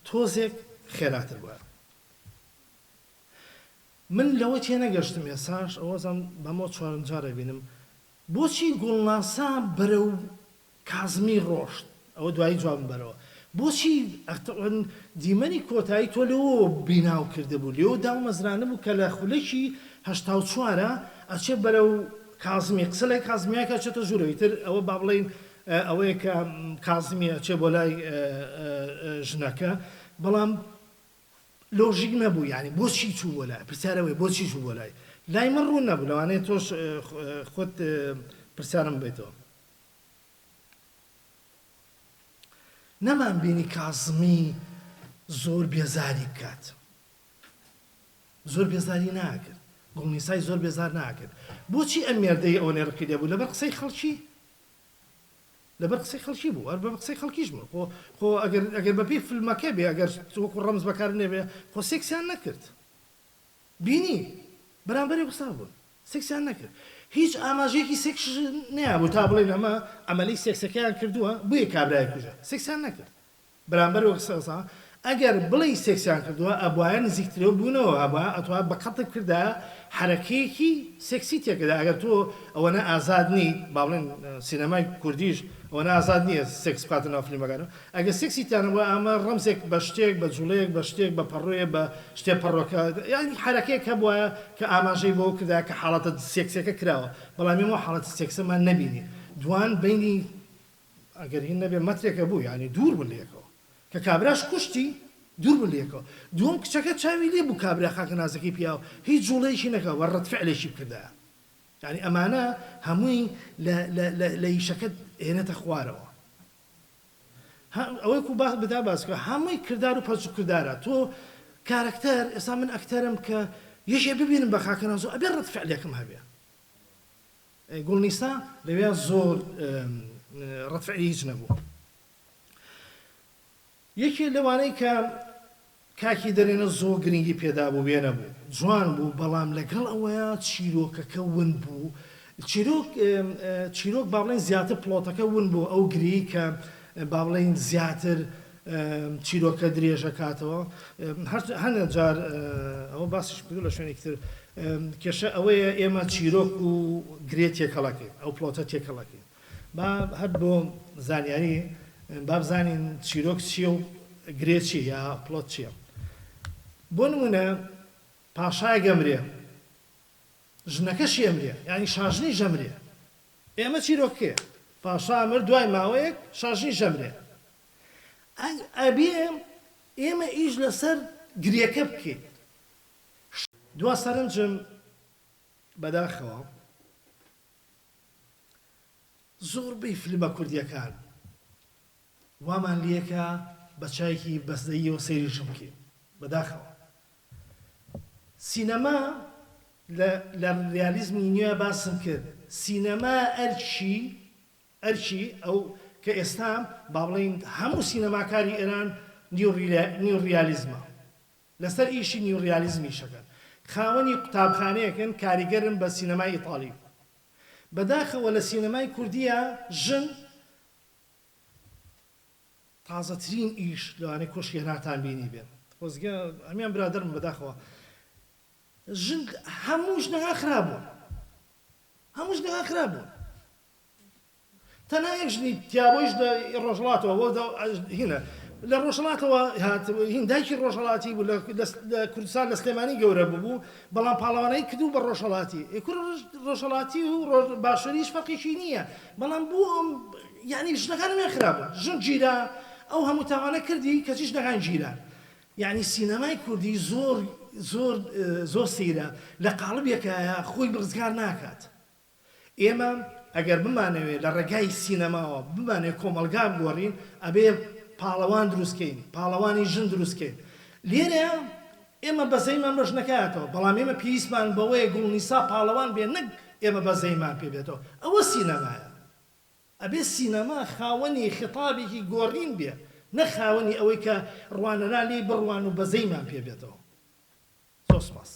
تۆزێک خێراتر بووە من لەوە تێ نەگەشتم ێساش ئەوەزم بەمە چوارنجارە بینم بۆچی گوڵناسا بەرەو کازمی ڕۆشت ئەوە دوایی جوابم بەرەوە بۆچی دیمەنی کۆتایی تۆ لەوە بیناو کرده بوو لێوە داو مەزرانە بوو کە لە خولەکی 84 ئەچێ بەرەو کازمی قسە لای کازمیاکە چێتە ژوورەوەی تر ئەوە با بڵێن ئەوەیە کە کازمیە چێ بۆ لای ژنەکە بەڵام لۆژیک نەبوو یعنی بۆچی چوو بۆ لای پرسیارەوەی بۆچی چوو بۆ لای من ڕوون نەبوو لەوانەیە تۆش خۆت پرسیارم بێتەوە نەمان بینی کازمی زۆر بێزاری بکات زۆر بێزاری ناکرد گوڵنیسای زۆر بێزار ناکرد بۆچی ئەم مێردەی ئەوە نێڕکی دەبوو لەبەر قسەی خەڵکی لەبەر قسەی خەڵکی بوو هەر بە قسەی خەڵکیش بوو خۆ ئەگەر بەپێی فیلمەکە بێ ئەگەر وەکو ڕەمز بەکار نەبێ خۆ سێکسیان نەکرد بینی بەرامبەری قسە بوون سێکسیان نەکرد هیچ ئاماژەیەکی سێکش نەیە تا بڵێن ئەمە ئەمەلی سێکسەکەیان کردووە بۆیە کابرای کوژە سێکسیان نەکرد بەرامبەر وەک سەسا ئەگەر بڵێ سێکسیان کردووە ئەبوایە نزیکترەوە بوونەوە ئەبە ئەتوە بە قەتت کردا حرەکەیەکی سێکسی تێکەدا ئەگەر تۆ ئەوەنە ئازاد نیت با بڵێن سینەمای کوردیش ئەوەنە ئازاد نییە سێکس بکاتنەوە فیلمەکانەوە ئەگەر سێکسیتیانەوە ئەمە ڕەمزێک بە شتێک بە جوڵەیەک بە شتێک بە پەڕۆیە بە شتێ پەڕۆکە یانی حرەکەیەک هەبووە کە ئاماژەی بۆ کردا کە حاڵەتە سێکسەکە کراوە بەڵام ئێمە حاڵەت سێکسەمان نەبینی دوان بینی ئەگەر هین نەبێ مەترێکە بوو یعنی دوور بوو لێکەوە کە کابراش کوشتی دوور بوو لێکەوە دووەم کچەکە چاوی لێ بوو کابرا خاکە نازەکەی پیاوە هیچ جوڵەیەکی نەکەوە وە ڕەتفعلێکی بکردایە یعنی ئەمانە هەمووی لە ئیشەکە هێنێتە خوارەوە ئەوەی کو بدا باسکە هەمووی کردار و پەچ کردارە تۆ کارکتەر ئێستا من ئەکتەرم کە یەشێ ببینم بە خاکە نازۆ ئەبێ ڕەتفعلێکم هەبێ گوڵنیسا لەوێ زۆر ڕەتفعلی هیچ نەبوو یەکێ لەوانەی کە کاکی دەرێنە زۆر گرنگی پێدا بوو وێنە بوو جوان بوو بەڵام لەگەڵ ئەوەیە چیرۆکەکە ون بوو چیرۆک با بڵێن زیاتر پڵۆتەکە ون بوو ئەو گری کە با بڵێن زیاتر چیرۆکە درێژە کاتەوە هەندێک جار ئەوە باسیش کردو لە شوێنێکتر کێشە ئەوەیە ئێمە چیرۆک و گرێ تێکەڵەکەین ئەو پڵۆتە تێکەڵەکەین با هەر بۆ زانیاری با بزانین چیرۆک چییە و گرێ چی یا پڵۆت چییە بۆ نمونە پاشای گەمرێ ژنەکەشی ئەمرێ ینی شاژنی ژەمرێ ئێمە چیرۆکێ پاشا ئەمر دوای ماوەیەک شاژنی ژەمرێ ئەبێ ئێمە ئیش لەسەر گرێکە بکەین دوا سەرنجم بەداخەوە زۆربەی فیلمە کوردیەکان وامان لێکە بە چایکی بەسدەییەوە سەیریشم بکەین بەداخەوە سینەما لە ریالیزمی نوێ باسم کرد سینەما ئەرچی ئەو کە ئێستا با بڵێن هەموو سینەماکاری ئێران نیوڕیالیزمە لەسەر ئیشی نیوڕیالیزمی شەکەن خاوەنی قوتابخانەیەکن کاریگەرن بە سینەمای ئیتاڵی بەداخەوە لە سینەمای کوردیە ژن تازەترین ئیش لەوانەیە کۆشیێناتان بینی بێن خۆزگە ئەمیان برادەرم بەداخەوە ژن هەموو ژنەکە خراپبوون هەموو ژنەکە خراپبوون تەنها یەک ژنی تیابۆیش لە ڕۆژهەڵاتەوە هینە لە ڕۆژهەڵاتەوە هین دایکی ڕۆژهەڵاتی بوو لە کوردستان لە سلێمانی گەورە بوو بەڵام پاڵەوانەی کردو بە ڕۆژهەڵاتی ڕۆژهەڵاتی و باشووریش فەرقێکی نییە بەڵام بوو ئەم یعنی ژنەکانیان خراپە ژن گیرە ئەو هەموو تاوانە کردی کەچی ژنەکان گیران یعنی سینەمای کوردی زۆر سەیرە لە قاڵبێکایە خۆی بڕزگار ناکات ئێمە ئەگەر بمانەوێت لە ڕێگای سینەماوە بمانێت کۆمەلگا بگۆڕین ئەبێ پاڵەوان دروستکەین پاڵەوانی ژن دروستکەین لێرە ئێمە بەزەیمان بەش نەکاتەوە بەڵام ئێمە پێویستمان بەوەیە گوڵنیسا پاڵەوان بێ نەک ئێمە بەزەیمان پێ بێتەوە ئەوە سینەمایە ئەبێ سینەما خاوەنی خطابێکی گۆڕین بێ نە خاوەنی ئەوەی کە ڕوانەرا لێ بڕوان و بەزەیمان پێ بێتەوە زۆر سپاس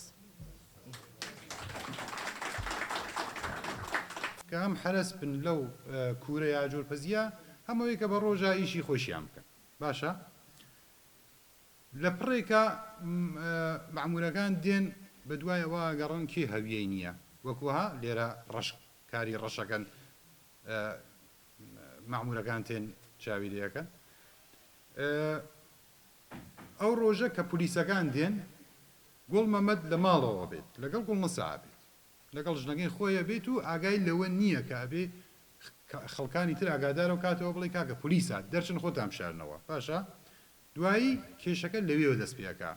کە هەم حرەس بن لەو کوورە یا جۆرپەزیە هەمەوەی کە بە ڕۆژە ئیشی خۆشیان بکەن باشە لە پڕێکە مەعموورەکان دێن بە دوایەوە گەڕن کێ هەویەی نییە وەکوها لێرە کاری ڕەشەکەن مەعموورەکان تێن چاوی لەکەن ئەو ڕۆژە کە پلیسەکان دێن گوڵ مەمەد لە ماڵەوە بێت لەگەڵ گوڵ مەسا بێت لەگەڵ ژنەکەی خۆیە بێت و ئاگای لەوە نییە کە ئەبێ خەڵکانی تر ئاگادارە و کاتەوە بڵێ کاکە پلیسات دەرچن خۆتان شارنەوە باشە دوایی کێشەکە لەوێوە دەست پێەکە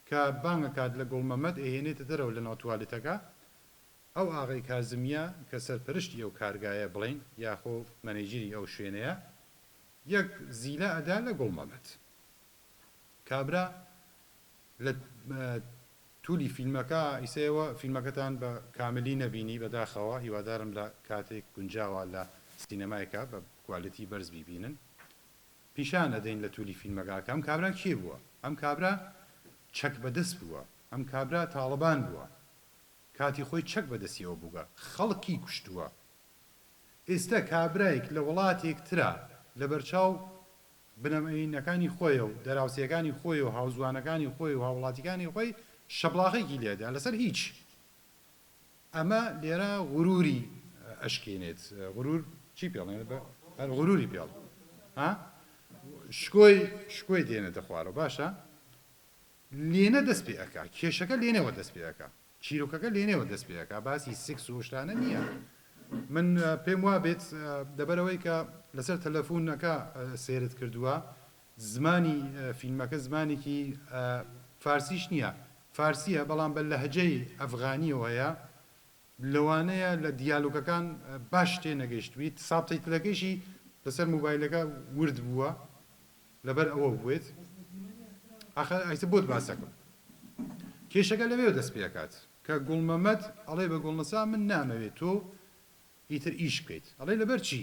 کە بانگە کات لە گوڵ مەمەد ئەهێنێتە دەرەوە لە ناو توالێتەکە ئەو ئاغای کازمیە کە سەرپەرشتی ئەو کارگایە بڵین یاخۆ مەنێژیری ئەو شوێنەیە یەک زیلە ئەدا لە گوڵ مەمەد کابرا لە تولی فیلمەکە ئیسەوە فیلمەکەتان بە کاملی نەبینی بەداخەوە هیوادارم لە کاتێک گونجاوە لە سینەمایەکە بە کوالیتی بەرز بیبینن پیشان ئەدەین لە تولی فیلمەکە ئەم کابرا کێ بووە ئەم کابرا چەک بەدەست بووە ئەم کابرا تاڵبان بووە کاتی خۆی چەک بەدەستیەوە بووگە خەڵکی کوشتووە ئێستا کابرایك لە وڵاتێک ترە لە بەرچاو بنەمەینەکانی خۆی و دەراوسەکانی خۆی و هاوزوانەکانی خۆی و هاوڵاتیەکانی خۆی شەبڵاغێکی لێدا لەسەر هیچ ئەمە لێرە غروری ئەشکێنێت غرور چی پێڵێن غروری پێڵ شکۆی دێنێتە خوارەوە باشە لێنە دەست پێ ئەکا کێشەکە لێنەوە دەست پێ ئەکا چیرۆکەکە لێنەوە دەست پێ ئەکا باسی سێکس و شتانە نییە من پێم وا بێت دەبەرەوەی کە لەسەر تەلەفۆنەکە سێرت کردووە زمانی فیلمەکە زمانێکی فارسیش نییە فارسیە بەڵام بە لەهجەی ئەفغانیەوەیە لەوانەیە لە دیالۆگەکان باش تێ نەگەیشتویت سابتەیتلەکەیشی لەسەر موبایلەکە ورد بووە لەبەر ئەوە بێت ئاخر ئایسە بۆت باسەکەم کێشەکە لەوێ دەست پێکات کە گوڵمەمەد ئەڵێ بە گوڵنەسا من نامەوێت تۆ ئیتر ئیش بکەیت ئەڵێ لەبەر چی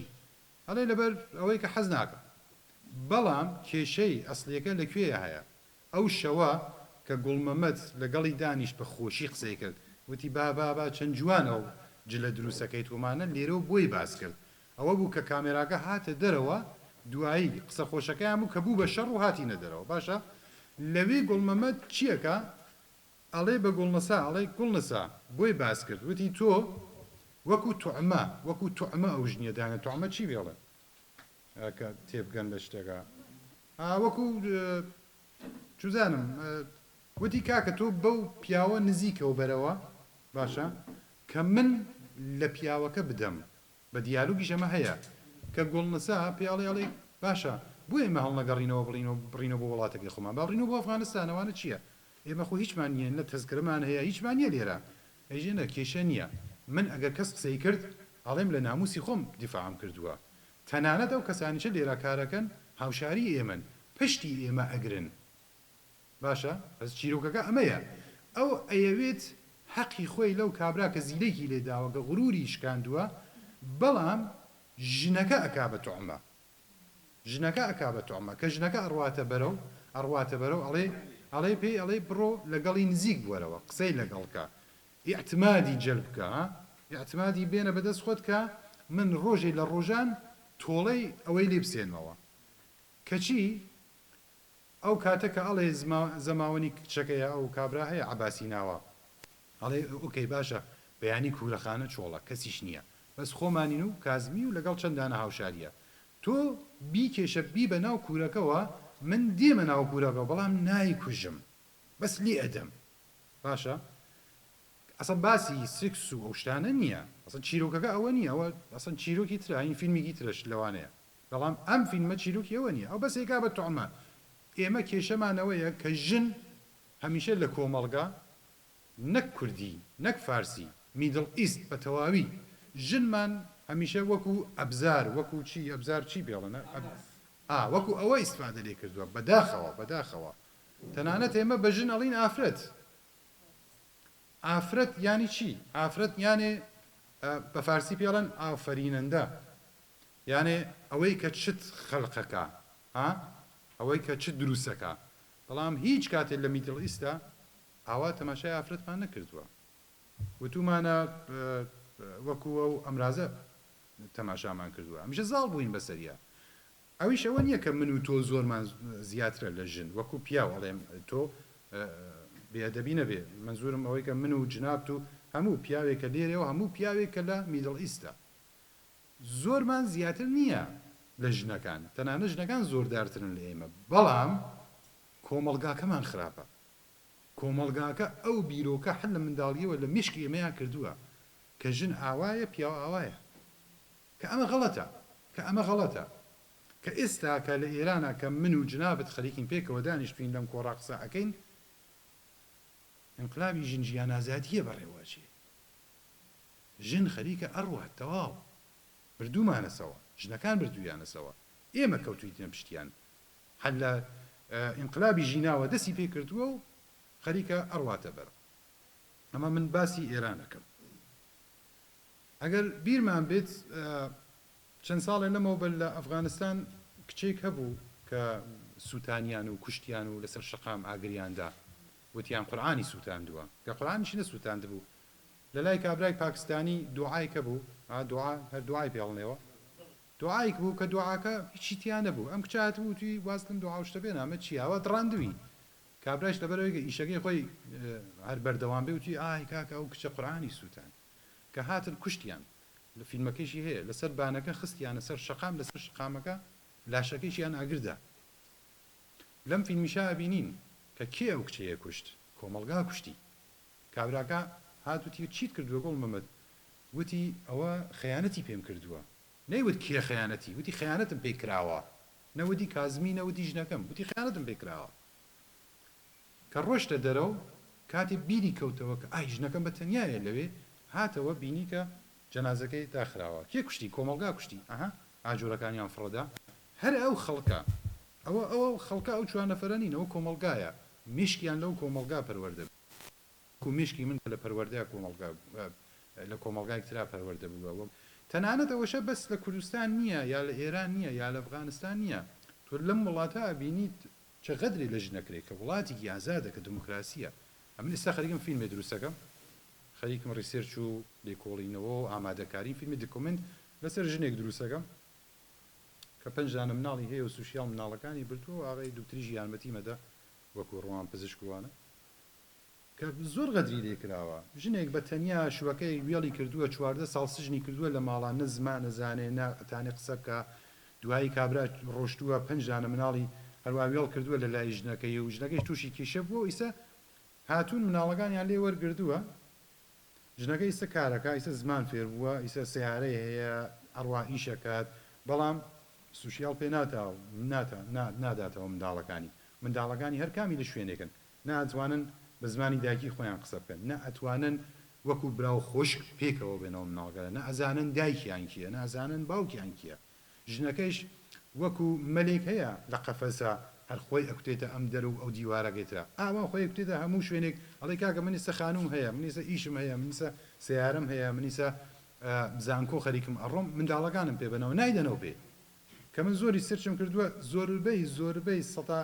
ئەڵێ لەبەر ئەوەی کە حەز ناکە بەڵام کێشەی ئەسلیەکە لەکوێیە هەیە ئەو شەوە کە گوڵمەمەد لەگەڵی دانیشت بە خۆشی قسەی کرد وتی بابا چەند جوانە و جلە دروستەکەی تۆمانە لێرە بۆی باس کرد ئەوە بوو کە کامێراکە هاتە دەرەوە دوایی قسە خۆشەکەیان بوو کە بوو بە شەڕ و هاتینە دەرەوە باشە لەوێ گوڵمەمەد چییەکە ئەڵێ بە گوڵنەسا ئەڵێ گوڵنەسا بۆی باس کرد وتی تۆ وەکو توعمە ئەو ژنیەدانە توعمە چی بێڵێ کە تێبگەن لە شتێکە وەکو چوزانم وتی کاکە تۆ بەو پیاوە نزیکەوە بەرەوە باشە کە من لە پیاوەکە بدەم بە دیالوگیش ئەمە هەیە کە گوڵنەسا پیاڵێ ئەڵێ باشە بۆ ئێمە هەڵنەگەڕینەوە بڕینەوە بۆ وڵاتێکی خۆمان با بڕینەوە بۆ ئەفغانستانەوانە چییە ئێمە خۆ هیچمان نییە لە تەزکرەمان هەیە هیچمان نییە لێرە ئەیژێنە کێشە نییە من ئەگەر کەس قسەی کرد ئەڵێم لە ناموسی خۆم دیفاعم کردووە تەنانەت ئەو کەسانیشە لێرە کارەکەن هاوشاری ئێمن پشتی ئێمە ئەگرن باشە بەس چیرۆکەکە ئەمەیە ئەو ئەیەوێت حەقی خۆی لەو کابرا کە زیلێکی لێداوە کە غروری شکاندووە بەڵام ژنەکە ئەکا بە توعمە ژنەکە ئەکا بە توعمە کە ژنەکە ئەڕواتە بەرەو ئەڵێ پێی ئەڵێ بڕۆ لەگەڵی نزیک بوەرەوە قسەی لەگەڵکە ئیعتمادی جەلبکە ئیعتمادی بێنە بەدەست خۆت کە من ڕۆژێ لە ڕۆژان تۆڵەی ئەوەی لێ بسێنمەوە کەچی ئەو کاتە کە ئەڵێ زەماوەنی کچەکەیە ئەو کابرا هەیە عەباسی ناوە ئەڵێ ئۆکەی باشە بەیانی کوورەخانە چۆڵە کەسیش نییە بەس خۆمانین و کازمی و لەگەڵ چەندانە هاوشاریە تۆ بیکێشە بی بە ناو کوورەکەەوە من دێمە ناو کوورەکە بەڵام نایکوژم بەس لێ ئەدەم باشە ئەسڵ باسی سکس و ئەو شتانە نییە ئەسڵ چیرۆکەکە ئەوە نییە ئەوە ئەسڵ چیرۆکی ترە این فیلمێکی ترش لەوانەیە بەڵام ئەم فیلمە چیرۆکی ئەوە نییە ئەو بەس ێکا بە توعمە ئێمە کێشەمانەوەیە کە ژن هەمیشە لە کۆمەڵگا نەک کوردی نەک فارسی میدڵ ئیست بە تەواوی ژنمان هەمیشە وەکو ئەبزار وەکو چی ئەبزار چی بێڵێنە وەکو ئەوە ئیسفادە لێ کردووە بەداخەوە تەنانەت ئێمە بە ژن ئەڵین ئافرەت یانی چی ئافرەت یانێ بە فارسی پێڵەن ئافەرینەندە یانێ ئەوەی کە چت خەڵقەکە ئەوەی کە چ دروستەکە بەڵام هیچ کاتێک لە میدڵ ئیستا ئاوا تەماشای ئافرەتمان نەکردووە وتومانە وەکو ئەو ئەمرازە تەماشامان کردووە ئەمیشە زاڵ بووین بەسەریە ئەویش ئەوە نییە کە من و تۆ زۆرمان زیاترە لە ژن وەکو پیاو ئەڵێم تۆ بێدەبی نەبێ منزورم ئەوەی کە من و جنابت و هەموو پیاوێکە لێرەوە هەموو پیاوێکە لە میدڵ ئیستە زۆرمان زیاتر نییە لە ژنەکان تەنانە ژنەکان زۆردارترن لە ئێمە بەڵام کۆمەڵگاکەمان خراپە کۆمەڵگاکە ئەو بیرۆکە حل لە منداڵیەوە لە مشکی ئێمەیان کردووە کە ژن ئاوایە پیاو ئاوایە کە ئەمە غەڵەتە کە ئێستا کە لە ئێرانە کە من و جنابەت خەریکین پێکەوە دانیشتوین لەم کۆڕا قسە ئەکەین انقلابی ژن ژیان ئازادیە بەڕێوەچێ ژن خەریکە ئەڕوات تەواو بردوومانەسەوە ژنەکان بردوویانەسەوە ئێمە کەوتویتە پشتیان هەر لە انقلابی ژیناوە دەستی پێ کردووە و خەریکە ئەڕواتە بەرە ئەمە من باسی ئێرانەکەم ئەگەر بیرمان بێت چەند ساڵێ لەمەوە بەر لە ئەفغانستان کچێک هەبوو کە سووتانیان و کوشتیان و لەسەر شەقام ئاگریاندا وتیان قورئانی سووتاندووە کە قورئانیش نەسووتاند بوو لە لای کابرای پاکستانی دوعای کە بوو هەر دوعای پێڵنێەوە دوعایك بوو کە دوعاکە هیچی تیان نەبوو ئەم کچات بوو توی واستم دوعاوشتە بێن ئەمە چیاوە دڕاندوی کابراش لەبەرەوەی ئیشەکەی خۆی هەر بەردەوام بێ وتی ئای کاکە ئەو کچە قورئانی سووتان کە هاتن کوشتیان لە فیلمەکەیشی هەیە لەسەر بانەکە خستیانە سەر شەقام لەسەر شقامەکە لاشەکەیشیان ئاگردا لەم فیلمیشا ئەبینین کە کێ ئەو کچەیە کوشت کۆمەلگا کوشتی کابراکە هاتوتی چیت کردووە گوڵ مەمەد وتی ئەوە خەیانەتی پێم کردووە نەیوت کێ خەیانەتی وتی خەیانەتم پێ کراوە نەوتی کازمی نەوتی ژنەکەم وتی خەیانەتم پێ کراوە کە ڕۆشتە دەرەوە کاتێ بیری کەوتەوە کە ئای ژنەکەم بە تەنیایە لەوێ هاتەوە بینی کە جەنازەکەی داخراوە کێ کوشتی کۆمەلگا کوشتی ئەها ئاجۆرەکانیان فڕەدا هەر ئەو خەڵکە ئەو خەڵکە ئەو چوار نەفەرەنین ئەوە کۆمەلگایە میشکیان لەو کۆمەلگا پەروەردە کو میشکی من لە پەروەردەیە کۆمەلگا لە کۆمەلگای ترا پەروەردە بووە تەنانەت ئەوەشە بەس لە کوردستان نییە یا لە ئێران نییە یا لە ئەفغانستان نییە تۆ لەم وڵاتە ئەبینیت چه غەدری لە ژنەکرێت کە وڵاتێکی ئازادە کە دموکراسیە ئەمن ئێستا خەریکم فیلمێ دروستەکەم خەریکم ڕیسێرچ و لێکۆڵینەوە و ئامادەکاری فیلمی دکۆمنت لەسەر ژنێک دروستەکەم کە 5 دانە مناڵی هەیە و سوشیال مناڵەکانی بردووە ئاغای دوکتریژی یارمەتی مەدە وەکو ڕۆمان پزیشکوانە کە زۆر غەدری لێکراوە ژنێک بە تەنیا شوەکەی وێڵی کردووە 14 ساڵ سژنی کردووە لە ماڵان نە زمان نەزانێ نەتانێ قسە بکە دوایی کابرا ڕۆشتووە 5 دانە مناڵی هەروە وێڵ کردووە لە لای ژنەکەی و ژنەکەی تووشی کێشە بووە ئیسە هاتوون مناڵەکانیان لێ وەرگردووە ژنەکە ئیسە کارەکە ئیسە زمان فێر بووە ئیسە سیارەی هەیە ئەڕوا ئیشەکات بەڵام سوشیال پێ ناداتەوە منداڵەکانی هەر کامی لە شوێنێکن ناتوانن بە زمانی دایکی خۆیان قسە بکەن نە ئەتوانن وەکو براو خۆشک پێکەوە بێنەوە مناڵگەرە نە ئەزانن دایکیان کیە نە ئەزانن باوکیان کیە ژنەکەیش وەکو مەلێک هەیە لە قەفەسە هەر خۆی ئەکوتێتە ئەم دەر و ئەو دیوارەگەیترا ئاوا خۆی ئەکوتێتە هەموو شوێنێک ئەڵێ کاکە منیسە خانوم هەیە منیسە ئیشم هەیە منیسە سیارەم هەیە منیسە زانکۆ خەریکم ئەڕۆم منداڵەکانم پێ بنەوە نایدەنەوە پێ کە من زۆری سرچم کردووە زۆربەی سەتا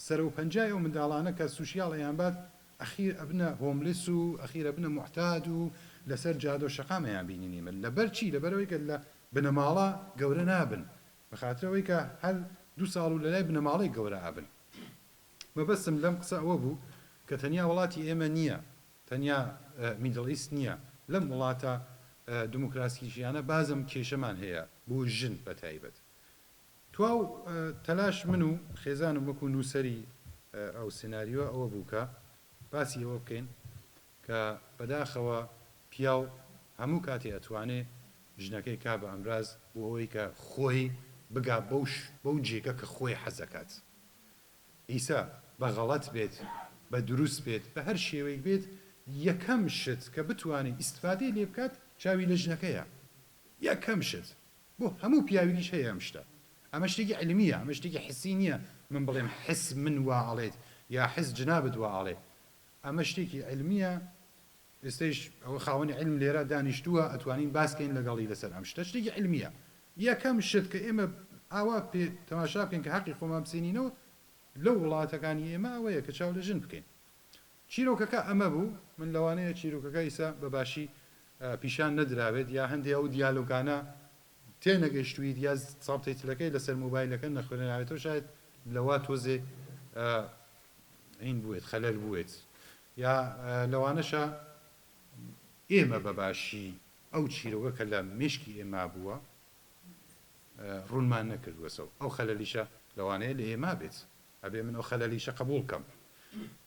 سەر و پەنجای ئەو منداڵانە کە سوشیاڵەیان بات ئەخیر ئەبنە هۆملس و ئەخیر ئەبنە محتاد و لەسەر جادۆ شەقامەیان بینینی من لەبەر چی لەبەرەوەی کە لە بنەماڵە گەورە نابن بەخاترەوەی کە هەر 2 ساڵ و لە لای بنەماڵی گەورە ئابن مەبەستم لەم قسە ئەوە بوو کە تەنیا وڵاتی ئێمە نییە تەنیا میدڵ ئیست نییە لەم وڵاتە دموکراسیشیانە بازم کێشەمان هەیە بۆ ژن بە تایبەت تواو تەلاش من و خێزانم وەکو نووسەری ئەو سناریۆ ئەوە بوو کە باسی ئەوە بکەین کە بەداخەوە پیاو هەموو کاتێ ئەتوانێ ژنەکەی کا بە ئەمراز بۆ ئەوەی کە خۆی بگا بەو جێگە کە خۆی حەزەکات ئیسا بە غەڵەت بێت بە دروست بێت بە هەر شێوەیەک بێت یەکەم شت کە بتوانێت ئیستفادەی لێ بکات چاوی لە ژنەکەیە یەکەم شت بۆ هەموو پیاویش هەیە ئەم شتە ئەمە شتێکی علمیە ئەمە شتێکی حسی نییە من بڵێم حس من وا ئەڵێت یا حس جنابت وا ئەڵێ ئەمە شتێکی علمیە ئێستش ئەوە خاوەنی علم لێرە دانیشتووە ئەتوانین باسکەین لەگەڵی لەسەر ئەم شتە شتێکی علمیە یەکەم شت کە ئێمە ئاوا پێ تەماشا بکەین کە حەقی خۆمان بسێنینەوە لەو وڵاتەکانی ئێمە ئەوەیە کە چاو لە ژن بکەین چیرۆکەکە ئەمە بوو من لەوانەیە چیرۆکەکە ئیسا بەباشی پیشان نەدراوێت یا هەندێک ئەو دیالۆگانە تێنەگەشتوویت یا سابتیتلەکەی لەسەر مۆبایلەکە نەخوێنراوێتەوە شاید لەوا تۆزێ این بووێت خەلەل بووێت یا لەوانەشە ئێمە بەباشی ئەو چیرۆکە کە لە مشکی ئێمە بووە ڕوونمان نەکردووەسەوە ئەو خەلەلیشە لەوانەیە لە ئێمە بێت ئەبێ من ئەو خەلەلیشە قبول بکەم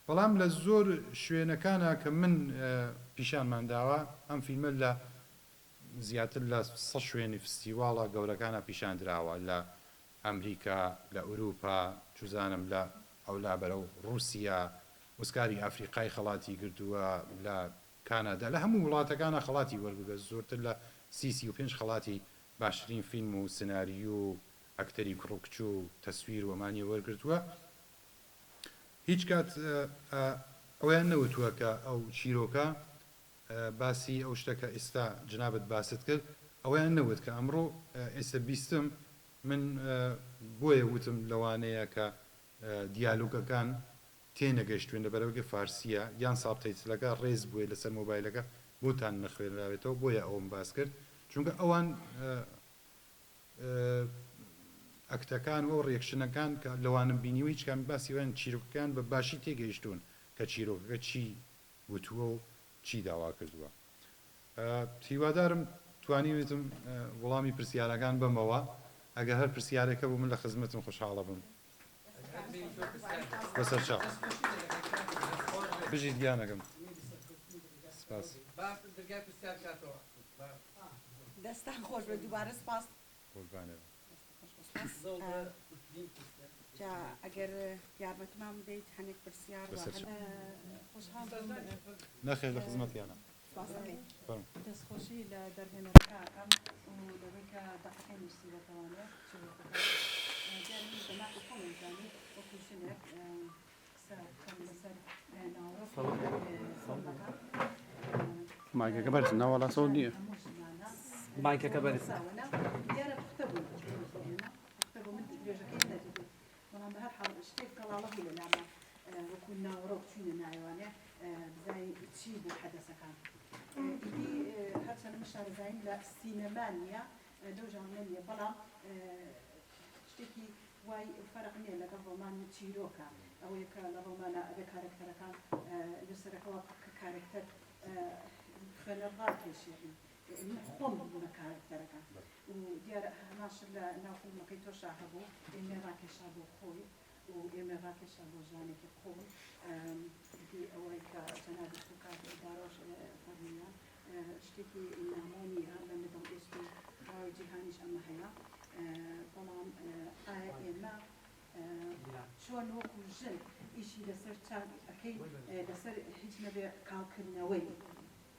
بەڵام لە زۆر شوێنەکانە کە من پیشانمان داوە ئەم فیلمە لە زیاتر لە 100 شوێنی فستیواڵە گەورەکانە پیشان دراوە لە ئەمریکا لە ئوروپا چوزانم لە ئەولا بەرەو رووسیا وسکاری ئافریقای خەڵاتی کردووە لە کانادا لە هەموو وڵاتەکانە خەڵاتی وەرگرتە زۆرتر لە 35 خەڵاتی باشترین فیلم و سناریۆ و ئەکتەری کوڕکچ و تەسویر وەمانی وەرگرتووە هیچ کات ئەویان نەوتووە کە ئەو چیرۆکە باسی ئەو شتەکە ئێستا جنابەت باست کرد ئەویان نەوت کە ئەمڕۆ ئێستا بیستم من بۆیە وتم لەوانەیە کە دیالۆگەکان تێنەگەشتوێن لەبەرەوەی فارسیە یان سابتیتلەکە ڕێز بووێ لەسەر مۆبایلەکە بۆتان نەخوێنراوێتەوە بۆیە ئەوم باس کرد چونکە ئەوان ئەکتەکان و ڕێکشنەکان کە لەوانم بینیوە هیچ کامی باسیوان چیرۆکەکان بە باشی تێگەیشتون کە چیرۆکەکە چی وتووە و چی داوا کردووە هیوادارم توانیوێتم وەڵامی پرسیارەکان بمەوە ئەگە هەر پرسیارێکە بوو من لە خزمەتم خۆشحاڵە بم بەسەر چاو بژیت گیانەکەم سپاس دەستان خۆش بە دووبارە سپاس قوربانێ جا ئەگەر یارمەتمان بدەیت هەنێک پرسیار خۆشحاڵ نەخێر لە خزمەتیانە دەستخۆشی لە دەرهێنەرەکەم و دەبێتکە دەقەکەی نووسیوەتەوانێت دەماقی خۆمەزانی وەکو ژنێک لەسەر ناوەڕۆک فۆرمەکە مایکەکە بەرز ناوەڵا سەو نییە مایکەکە بەرز دیارە پختە بوو پختە بوو من درێژەکەی نەدیدم بەڵام بە هەر حاڵ شتێک تەواڵە بوو لە لامە وەکو ناوەڕۆک چوونە نایوانێ بزای چی بوو حەدەسەکان ئیدی هەرچەند من شارەزاییم لە سینەما نییە لەو ژانرە نییە بەڵام شتێکی وای فەرق نییە لەگەڵ ڕۆمان و چیرۆکە ئەوەیە کە لە ڕۆمانە ئەبێ کارکتەرەکان لەسەرەکەەوە کە کارکتەر خوێنەڕات کێشێنی من خۆم بوونە کارکتەرەکان و دیارە هەماشر لە ناوفیلمەکەی تۆشا هەبوو ئێمە ڕاکێشا بۆ خۆی و ئێمە ڕاکێشا بۆ ژانێکی خۆم ئەوەی کە جەنابی سوکات داڕۆژ فەرمیان شتێکی نامۆنیە لە مدڵ ئێست و ڕاوی جیهانیش ئەمە هەیە بەڵام ئایا ئێمە چۆن وەکو ژن ئیشی لەسەر چاک ئەەکەی لەسەر هیچ نەبێ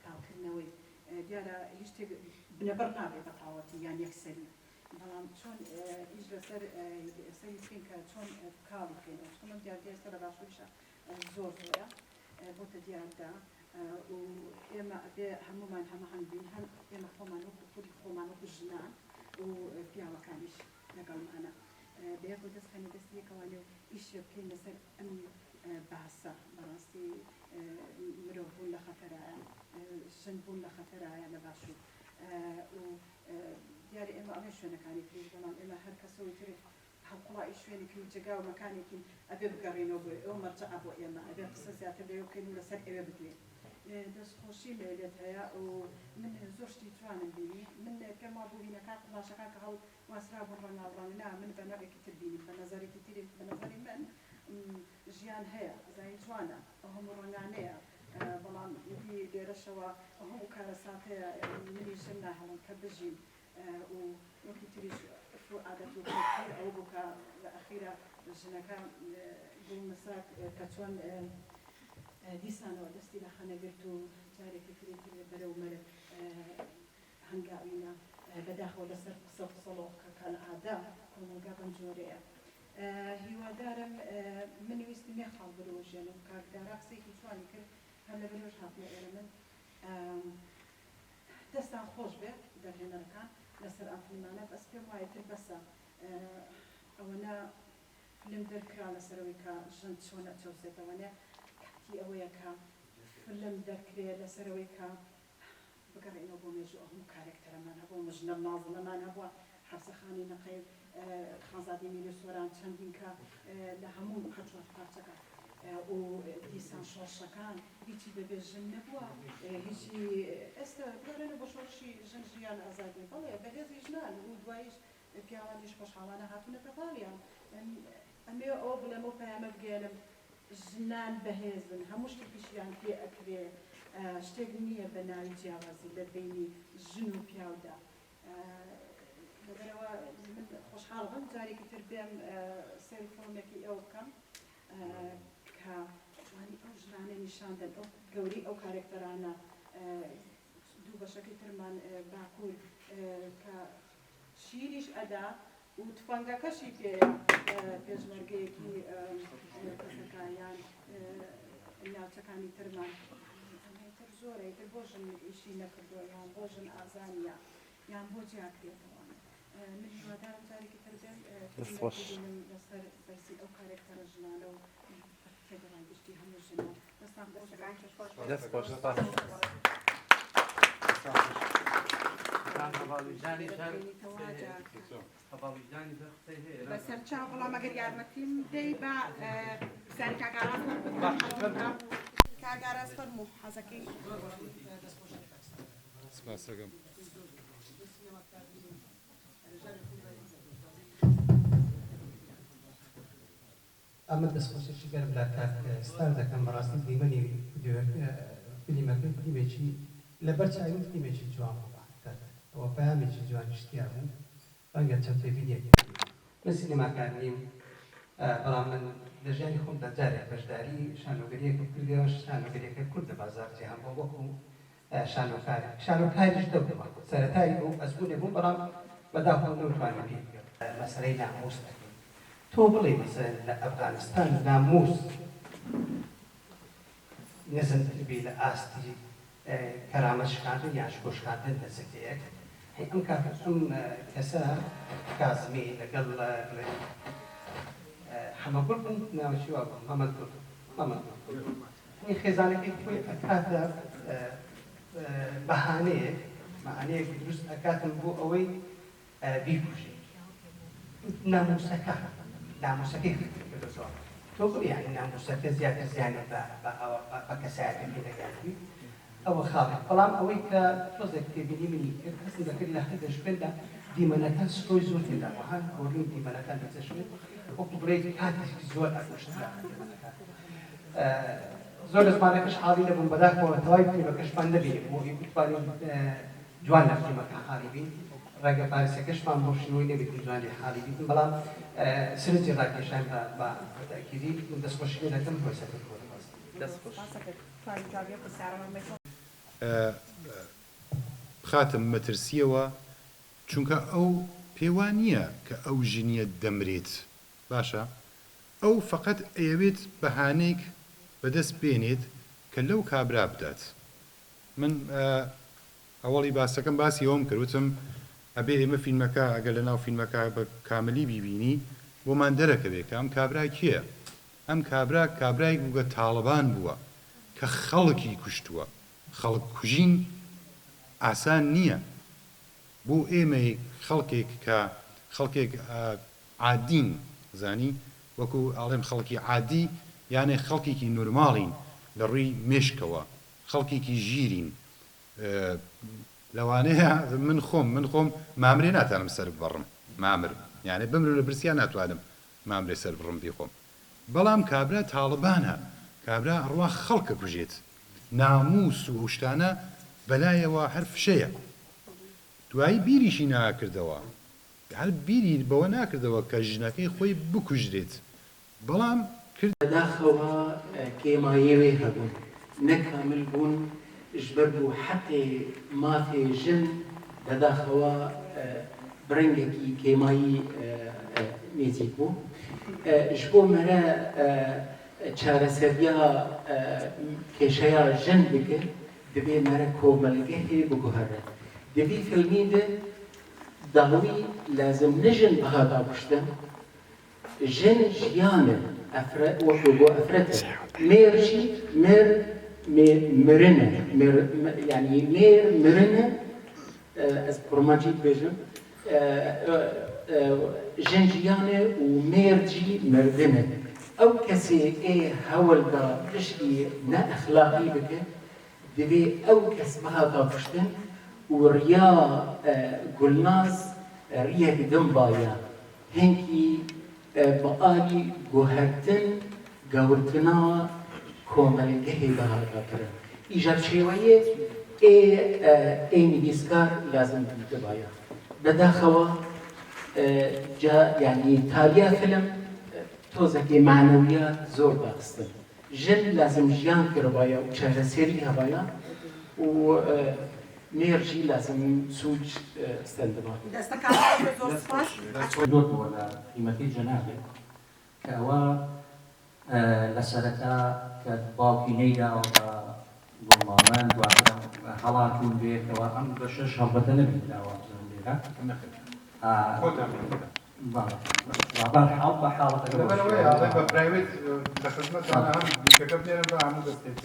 کاڵکردنەوەی دیارە هیچ شتێک بنەبەر نابێت بە تاوەتی یان یەکسەری بەڵام چۆن ئیش لەسەر سەری بکەین کە چۆن کاڵی بکەینەوە چۆن دیار ئێستا لە باشووریشە زۆر زۆرە بۆتە دیاردا و ئێمە ئەبێ هەمومان هەمەهەنگ بین هەم ئێمە خۆمان وەکو خودی خۆمان وەکو ژنان و پیاوەکانیش لەگەڵمانە بەیەک بۆ دەستخەنە دەستی یەکەوانێ ئیش بکەین لەسەر ئەم باسە بەڕاستی مرۆڤ بوون لە خەتەرایە ژن بوون لە خەتەرایە لە باشوور و دیارە ئێمە ئەمە شوێنەکانی تریش بەڵام ئێمە هەر کەسەوەی تر هەڵقوڵی شوێنێکی و جێگا و مەکانێکی ئەبێ بگەڕێنەوە بۆ ئەوە مەرجەع بۆ ئێمە ئەبێ قسە زیاتر لێ بکەین و لەسەر ئێوە بدوێن دەستخۆشی لێت هەیە و من زۆر شتی توانم بینی من پێم وا بوو هینەکان قڵاشەکان کە هەڵ واسرا بوون ڕەنگاوڕانگنا من بە نەوێکی تر بینیم بە نەزەرێکی تری بە نەزەری من ژیان هەیە زای جوانە ئەو هەموو ڕەنگانەیە بەڵام لێرەشەوە ئەو هەموو کارە ساتەیە منی ژن ناهەڵم کە بژین و وەکی تریش عادەت و ئەو بوو کە لە ئەخیرە ژنەکە بوو مەساک کە چۆن دیسانەوە دەستی لە خەنەگرت و جارێکی تری بەرەو مەرە هەنگاوینە بەداخەوە لەسەر قسە قسەڵۆکەکان ئادا کۆمەلگا بەم جۆرەیە هیوادارم من ویستم یە خاڵ بەرەوەژێنم کاکدارا قسەیەکی جوانی کرد هەم لە بەرەوەش هاتنە ئێرە من دەستان خۆش بێت دەرهێنەرەکان لەسەر ئەم فیلمانە بەس پێم وایە تر بەسە ئەوەنە فیلم دەرکرا لەسەرەوەی کە ژن چۆنە چەوسێتەوەنێ کاتی ئەوەیە کە فیلم دەرکرێت لەسەرەوەی کە بگەڕێنەوە بۆ مێژوو ئەو کارێکتەرەمان هەبوو مژنە نازڵەمان هەبووە حەفسەخانی نەقەیب خانزادی میلی سۆران چەندین کە لە هەموو هەچوات پارچەکە و دیسان شۆڕشەکان هیچی بەبێ ژن نەبووە هیچی ئێستا بگەڕێنە بۆ شۆڕشی ژن ژیان ئازادی بەڵێ بەهێزی ژنان و دواییش پیاوانیش خۆشحاڵانە هاتوونەتە پاڵیان ئەمێ ئەوە بڵێم و پەیامە بگێنم ژنان بەهێزن هەموو شتێکیشیان پێ ئەکرێ شتێک نییە بە ناوی جیاوازی لە بینی ژن و پیاودا لەبەرەوە من خۆشحاڵ بم جارێکی تر بێم سەری فۆرمێکی ئەو بکەم کە توانی ئەو ژنانە نیشاندن ئەو گەوری ئەو کارێکتەرانە دوو بەشەکەی ترمان باکوور کە شیریش ئەدا و تفەنگەکەشی پێشمەرگەیەکی کەسەکانیان ناوچەکانی ترمان تر زۆرە تر بۆ ژن ئیشی نەکردووە یان بۆ ژن ئازانیە یان بۆ جیاکرێتەوە من هیوادارم جارێکی تر بێم لەسەر بەرسی ئەو کارێکتەرە ژنانە و تێگەڕای گشتی هەموو ژنان دەستان خۆش بەسەر چاو بەڵام ئەگەر یارمەتیم دەی بە سەر کاگاراز کاگاراز فەرموو حەزەکەی سپاس دەکەم. ئەمە دەستخۆشێکی گەرم لە کاکستان دەکەم بەڕاستی دیمەنی فیلمەکە فیلمێکی لەبەر چاوی فیلمێکی جوان ئەوە پەیامێکی جوان شتیا بوو ڕەنگە چەند تێبینیەک من سینێماکار نیم بەڵام من لە ژیانی خۆمدا جارێک بەشداری شانۆگەریەکە کردەوە شانۆگەریەکە کورد لە بازار جیهان بۆ وەکو شانۆکاریش دەوتەوە سەرەتایی بوو ئەسبوونێ بوو بەڵام بەداخۆ نەوتوانم پێ مەسەلەی ناموس تۆ بڵێ مەسەلەن لە ئەفغانستان ناموس نزم بێ لە ئاستی کەرامەت شکاندن یان شکۆشکاندن لە زەکەیەک ئەم کەسە کازمی لەگەڵ حەمەگوڵ بوون ناوەچی وا بوو مەمەدگوڵ خێزانەکەی خۆی ئەکاتە بەهانەیەک مەعانەیەکی دروست ئەکاتن بۆ ئەوەی بیکوژێ ناموسەکەی کردەوە تۆ یعنی ناموسەکە زیاتر زیانە بە کەسایەتی لەگەڵی ئەوە خاڵێ بەڵام ئەوەی کە تۆزێک تێبینی منی کرد هەستی دەکرد لە هەر دەشبێندا دیمەنەکان سۆی زۆر تێدا وهان هۆرین دیمەنەکان بەچەشوێت وەکو بڕێی کاتێکی زۆر ئەگۆشترا دیمەنەکان زۆر لە زمانەکەش حاڵی لەبووم بەداخەوە تەواوی فیلمەکەشمان نەبینیم بۆ بتوانین جوان لە فیلمەکە حاڵی بین ڕێگە پارێزەکەشمان بۆ شنەوەی نەبێت جوانی حاڵی بین بەڵام سرنجی ڕاکێشان بە تاکیدی دەستخۆشی دەکەم بۆ سەر خاتم مەترسیەوە چونکە ئەو پێوان نییە کە ئەو ژنیە دەمرێت باشە ئەو فقط ئەیەوێت بەهانەیەک بەدەست بێنێت کە لەو کابرا بدات من ئەوەڵی باسەکەم باسی ئەوم کردوتم ئەبێ ئێمە فیلمەکە ئەگەر لە ناو فیلمەکە بە کاملی بیبینی بۆمان دەرەکەوێت کە ئەم کابرا کێیە ئەم کابرایك بووگە تاڵبان بووە کە خەڵکی کوشتووە خەڵک کوژین ئاسان نییە بۆ ئێمەی خەڵکێک کە خەڵکێک عادین زانی وەکو ئاڵێم خەڵکی عادی یانێ خەڵکێکی نورماڵین لە ڕووی مێشکەوە خەڵکێکی ژیرین لەوانەیە من خۆم مامرێ ناتوانم سەر بڕم مامر یانێ بمرم لە برسیان ناتوانم مامرێ سەر بڕم بی خۆم بەڵام کابرا تاڵبانە کابرا ڕوا خەڵکە کوژێت ناموس و هوشتانە بەلایەوە هەر فشەیە دوایی بیریشی ناکردەوە هەر بیری بەوە ناکردەوە کە ژنەکەی خۆی بکوژرێت بەڵام داخەوە کێمایەوێ هەبوون نەکامل بوون ژبەر بوو حەقێ مافێ ژن دەداخەوە برنگێکی کێمایی نێزیک بوو ji bo me re çareseriya kêşeya jin bike divê me re komelgehê biguhere. Di vî filmî de dawî lazim nijin bihata kuştin jin jiyanê wexu bo efret e mêr jî mirin e yanî mêr mirin e ez kurmancî dibêjim jin jiyanê û mêr jî mirdin e ew kesê ê hewilda tiştî neexlaqî bike divê ew kes bihata kuştin û riya Gulnaz riyekî din baya hinkî bi alî guhertin gewirtina komelgehê bihata kirin îja şêweyê ê nivîskar lazim bîte baya bedaxewa yani taliya film tozekê manewiyat zor daxistin jin lazim jiyan kiribaya û çareserî hebaya û mêr jî lazim sûc stendiba دوت ولا قيمتي جنابه كوا لسرتا كباقي نيدا وضمان وحالاتون به كوا ام بشش هبتنا بالدعوات زنديرا بەرحاڵ بە حاڵەتەکە لەبەرەوەی ئاڵێ بە پرایڤێت لە خزمەتتان هەم دیکەکە بنێرن بە هەموو دەستێک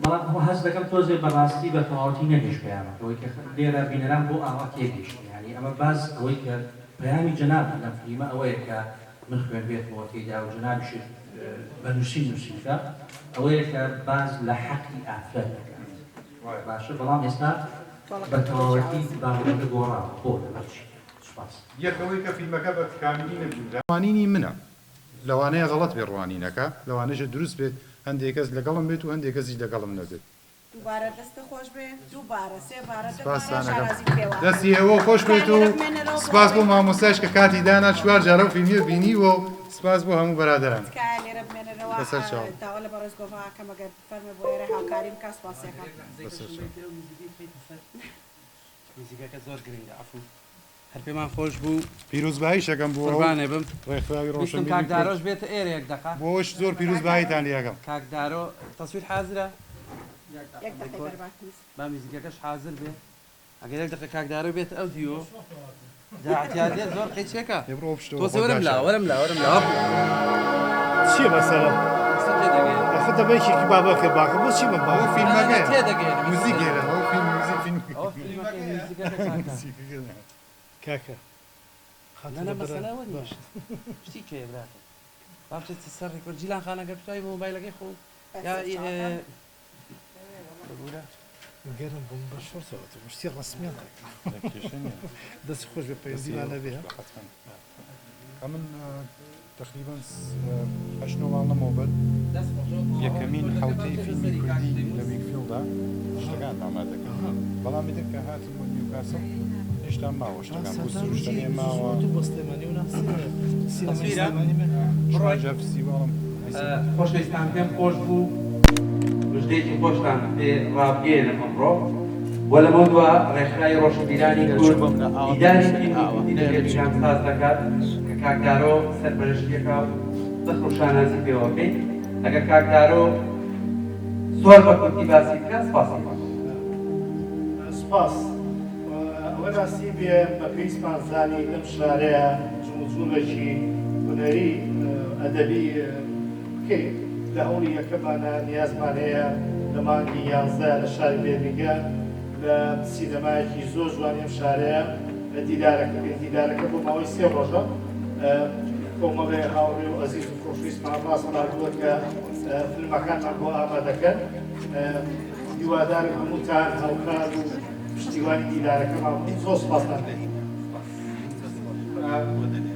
بەڵام هەست دەکەم تۆزێ بەڕاستی بە تەواوەتی نەگەیشت پەیامەکە ئەوەی کە لێرە بینەران بۆ ئاوا تێگەیشت یعنی ئەمە باز ئەوەی کە پەیامی جەناب لەم فیلمە ئەوەیە کە من خوێن بێتەوە تێدا و جەنابیش بە نووسینکە ئەوەیە کە باز لە حەقی ئافرەت دەکات باشە بەڵام ئێستا بە تەواوەتی باوەڕەکە گۆڕاوە بۆ لەبەرچی سوپاس یەکەوەی کە فیلمەکە بە کاملی نەبوو ڕوانینی منە لەوانەیە غەڵەت بێ ڕوانینەکە لەوانەیە دروست بێت هەندێک کەس لەگەڵم بێت و هەندێک کەسی لەگەڵم نەبێت دووبارە دەستە خۆش بێ دووبارە سێبارە سپاسانەکەم دەستی ئێوە خۆش بێت و سپاس بۆ مامۆستاش کە کاتی دانا چوار جارە و فیلمیە بینیوە و سپاس بۆ هەموو بەرادەران لێرە بمێنەرەوە داوا لە بەڕێزگۆڤا کەمەگەر فەرمە بۆ ئێرە هاوکاری بکە سپاسیەکە میزیکەکە زۆر گرنگە عەفو هەر پێمان خۆش بوو پیرۆزبایی شەکەم بۆ قوربانێ بم ڕێکخراوی ویستم کاکدارۆش بێتە ئێرە یەک دەقا بۆش زۆر پیرۆزباییتان یەکەم کاکدارۆ تەسویر حازرە یەک دقیقە بەرباکەنیست با میزیکەکەش حازر بێ ئەگەر یەک دقیقە کاکدارۆ بێتە ئەو دیۆ داعتیادێت زۆر قیچێکە ێبڕۆ پشتەوە تۆسی وەرم لا وەرم لا چییە مەسەلە ئەخە دەبێکێکی بابەکە باکە بۆ چی من با ئەو فیلمەکە تێدەگەێن موزیکێرە ئەو فیلم فیلم کاکە نەنە مەسەلە وەرمەش شتی کێ براتە با بچێت سەر ڕێکۆرد جیلان خانەگە بتوای مۆبایلەکەی خۆ یا گەرم بووم بە شۆرتەوە شتی ڕسمیان دەستی خۆش بە پەیوەندیوانە بێ من تقریبا 8 ماڵ نەمەوە یەکەمین حوتەی فیلمی کوردی لە ویکفیلدا شتەکان ئامادەکە بەڵام میدر کە هاتم بۆ نیوکاسڵ هێشتا ماوە شتەکان بۆ سروشتنێ ماوە بۆستێمانی و ناسیڕاجەفسی باڵم خۆشەویستان پێم خۆش بوو وژدەیەکی خۆشتان پێ ڕابگەێنم ئەمڕۆ وە لەمە دووە ڕێکخراوی ڕۆشنبیرانی کورد دیداری فیلمی کوردی لە پێشیان ساز دەکات کە کاکدارۆ سەرپەرشتیەکە و دەخڵ و شانازی پێوە بکەین ئەگەر کاکدارۆ زۆر بە کوردی باسی بکات سپاسی سپاس ئەوە راستی بێ بە پێیسمان زانی لەم شارەیە جموجومێکی هونەری ئەدەبی بکەیت لە هەوڵی یەکەمانە نیازمان هەیە لە مانگی 11 لە شاری بێرمیگە لە سینەمایەکی زۆر جوانی ئەم شارەیە لە دیدارەکە بۆ ماوەی 3 ڕۆژە کۆمەڵێ هاوڕێ و ئەزیز و خۆشویستمان ڕاستەڵا دووە کە فیلمەکانمان بۆ ئامادەکەن هیوادارم هەمووتان هاوکار و پشتیوانی دیدارەکەمان زۆر سپاسمان دەکەین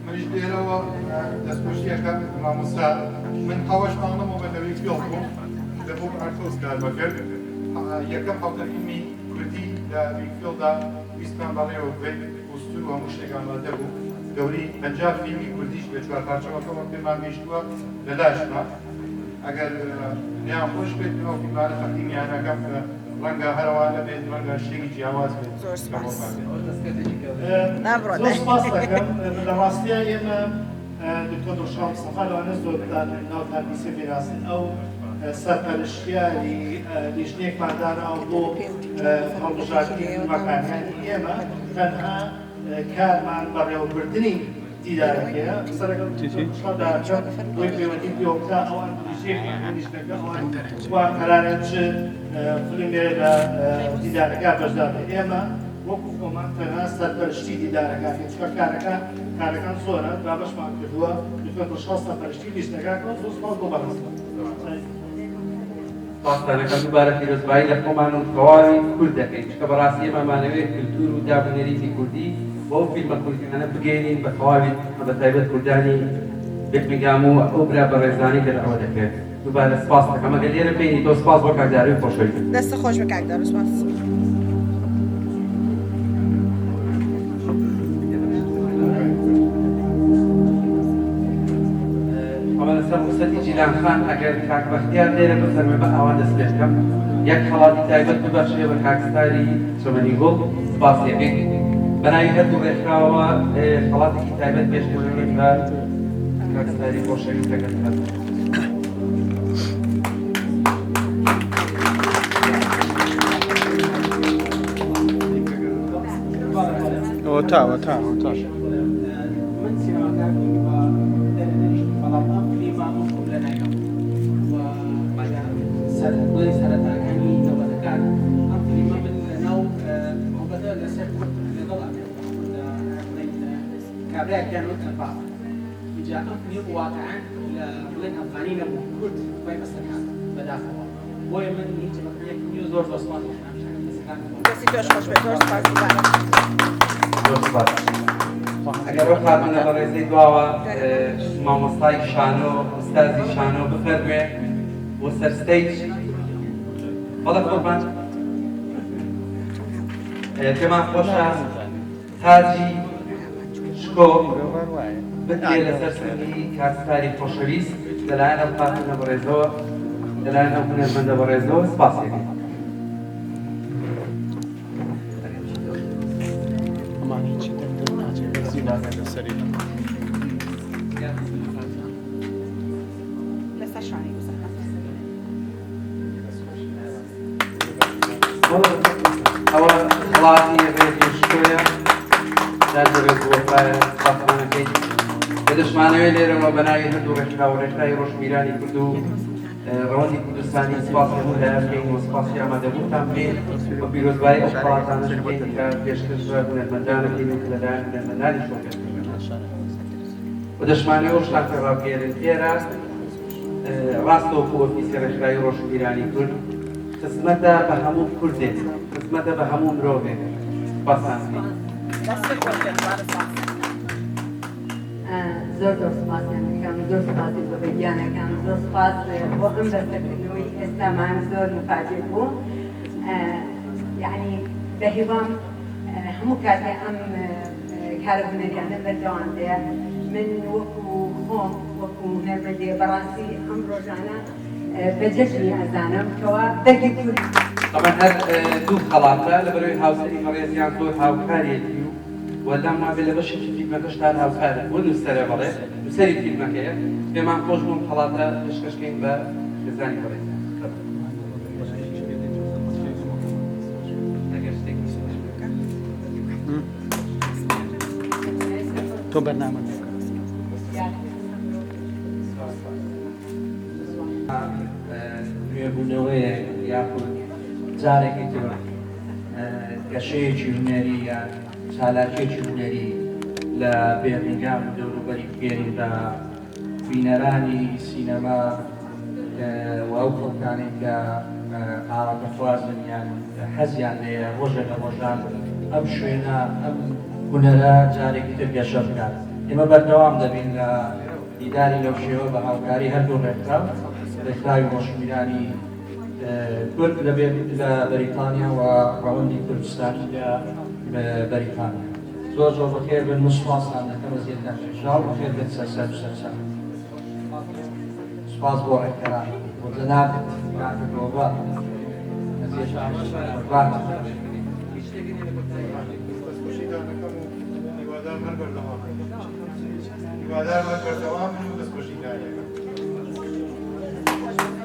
منیش لێرەوە دەستپۆشیەکەم مامۆستا من هەوەش ماڵەمەوە بە لەوەی فیڵ بووم لە بۆ ئارتۆس کارمە کرد یەکەم حوتە فیلمی کوردی لە ویکفیلدا ویستمان بەڵێەوە بێت ئوستور و هەموو شتێک ئامادە بوو گەوری 50 فیلمی کوردیش بە 4 پارچەوەکەوە پێمان گەیشتووە لە لاشما ئەگەر نیان خۆش بێت ئەو فیلمانە تەقدیمیانەکەم کە ڕەنگە هەروانە بێت ڕەنگە شتێکی جیاواز بێت زۆر سپاس زۆر سپاس دەکەم لە ڕاستیە ئێمە دکتۆر دڵشاد مستەفا لەوانە زۆرتان ناوتان بیسێ بیناسن ئەو سەرپەرشتیاری لیژنێکماندانەوە بۆ هەڵبژاردنی فیلمەکانیانی ئێمە تەنها کارمان بەڕێوەبردننی دیدارەکەیە سەرەکەم دڵشاداکەم بۆی پەیوەندی پێوەکتا ئەوان لیژنەکە ئەوان وا قەرارە چ فیلمێ لە دیدارەکە بەشدار بێت ئێمە وەکو کۆمان تەنها سەرپەرشتی دیدارەکانی چکە کارەکان زۆرە بابەشمان کردووە دکتۆر دڵشاد سەرپەرشتی لیژنەکەکە زۆر سپاس بۆ بەڕێزتان پاسدانەکە دووبارە پیرۆزبایی لە خۆمان و تەواوی کورد دەکەین چکە بەڕاستی ئێمەمانەوێت کلتور و دابنێریتی کوردی بۆ فیلمە کوردیانە بگەێنین بە تەواوی بە تایبەت کوردانی بێکمیگام و ئەو برا بە ڕێزانەی کە ئەوە دەکرێت دووبارە سپاس دەکەم ئەگەر لێرە بینی تۆ سپاس بۆ کاکداروی خۆشەویست دەستە خۆش بە کاکدار سپاس لەسەر موسەتی جیلان خان ئەگەر کاک بەختیار لێرە بفەرمێ بە ئەوان دەست پێ بکەم یەک خەڵاتی تایبەت ببەخشێ بە کاکستاری چۆمەنی گوڵ سپاسیەکەین بەناوی هەردوو ڕێکخراوەوە خەڵاتێکی تایبەت پێشکەشەکەین بە کاکستاری خۆشەویستەکەت وتا من سینەماکار برای کانو تفاهم جاءتني واقعا لن أفغاني لم كرد وين مسكان بدافع وين من يجي مكان يزور دوستان کەسی پێش خۆش بێت زۆر سپاسیبارم. ئەگەر وەک هاتنە بە ڕێزەی دواوە مامۆستای شانۆ ئوستازی شانۆ بفەرموێ بۆ سەر ستەیج بەڵێ قوربان پێمان خۆشە تاجی شکۆ بتێ لەسەر سنگی کارسپاری خۆشەویست لەلایەن ئەو هاتنە بە ڕێزەوە لەلایەن ئەو هونەرمەندە بە ڕێزەوە سپاسێکی لەسەر شانی بزەکەم. ئەوە وڵاتی ڕێزی شکۆیە دادەبێت وەفایە سپاسمانەکەی بە دەشمانەوەی لێرەوە بە ناوی هەردوو ڕێکخرا و ڕێکخرای ڕۆژمیرانی کورد و ڕەوەندی کوردستانی سپاسی هەموو لایەکەین و سپاسی ئامادەبوونتان بێت بە پیرۆزبایی ئەو وڵاتانەش بکەین کە پێشکەش بە هونەرمەندانەکەین و لەلایەن هونەرمەندانی شۆکەکەین و دەشمانی ئەو شتان کە ڕابگەێنن ئێرە ڕاستەوەکو ئۆفیسی ڕێکخرای ڕۆژمیرانی کورد خزمەتە بە هەموو کوردێک خزمەتە بە هەموو مرۆڤێک سپاسان دەستی خۆش بێت بارەسان. زۆر سپاسیانەکەم زۆر سپاسی بۆ بەگیانەکەم زۆر سپاس بۆ ئەم بەستەکردنەوەی ئێستامان زۆر مفاجئ بوو یعنی بە هیوام هەموو کاتێ ئەم کارە هونەریانە بەردەوام دێ من وەکو خۆم وەکو هونەرمەندێ بەڕاستی ئەم ڕۆژانە بەجەشنی ئەزانم کەوا بەرگی کورد طبعا هەر دوو خەڵاتە لەبەرەوەی هاوسەری مەڕێزیان زۆر هاوکارێتی و وەلام نابێت لە بەشێکی فیلمەکەشتان هاوکارە بۆ نووسەرە بەڵێ نووسەری فیلمەکەیە پێمان خۆش بووم خەڵاتە پێشکەشکەین بە خێزانی بەڕێزیان تۆ بەرنامە نوێبوونەوەیە یاخود جارێکی تر گەشەیەکی هونەری یان چالاکێکی هونەری لە بێرنگام و دەوروبەری بگەێنین بە بینەرانی سینەما و ئەو خەڵکانێک کە ئاڵاتەخوازن یان حەزیان لێیە ڕۆژە لە ڕۆژان ئەم شوێنە ئەم هونەرە جارێکی تر گەشە بکات. ئێمە بەردەوام دەبین لە دیداری لەو شێوە بە هاوکاری هەردوو ڕێکخراو ڕێکخراوی ڕۆژمیرانی کورد لە بەریتانیا و ڕەوەندی کوردستانی لە بەریتانیا. زۆر زۆر بەخێر بن سوپاسان دەکەم بە زیێدان پێشاو بەخێر بێت سەرسەر سەرسەر. سپاس بۆ ڕێکخرا بۆ جەنابێت کاتێکەوە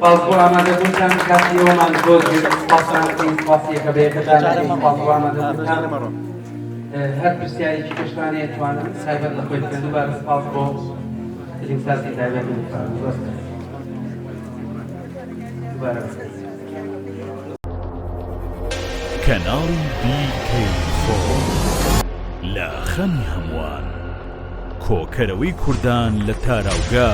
باز بۆ ئامادەبوونتان کاتی ئەومان زۆر سپاسانەکەین سپاسیەکە بەیەکەدانەکەین باز بۆ ئامادەبوونتان هەر پرسیارێکی پێشتانەیە توانم سایبەت لە خۆی بکەن دووبارە سپاس بۆ فیلمسازی تایبەت دووبارە کەناڵی BK4 لە خەمی هەمووان کۆکەرەوەی کوردان لە تاراوگا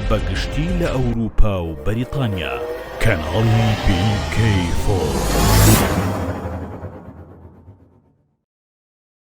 بەگشتی لە ئەوروپا و بەریتانیا کەناڵی BK4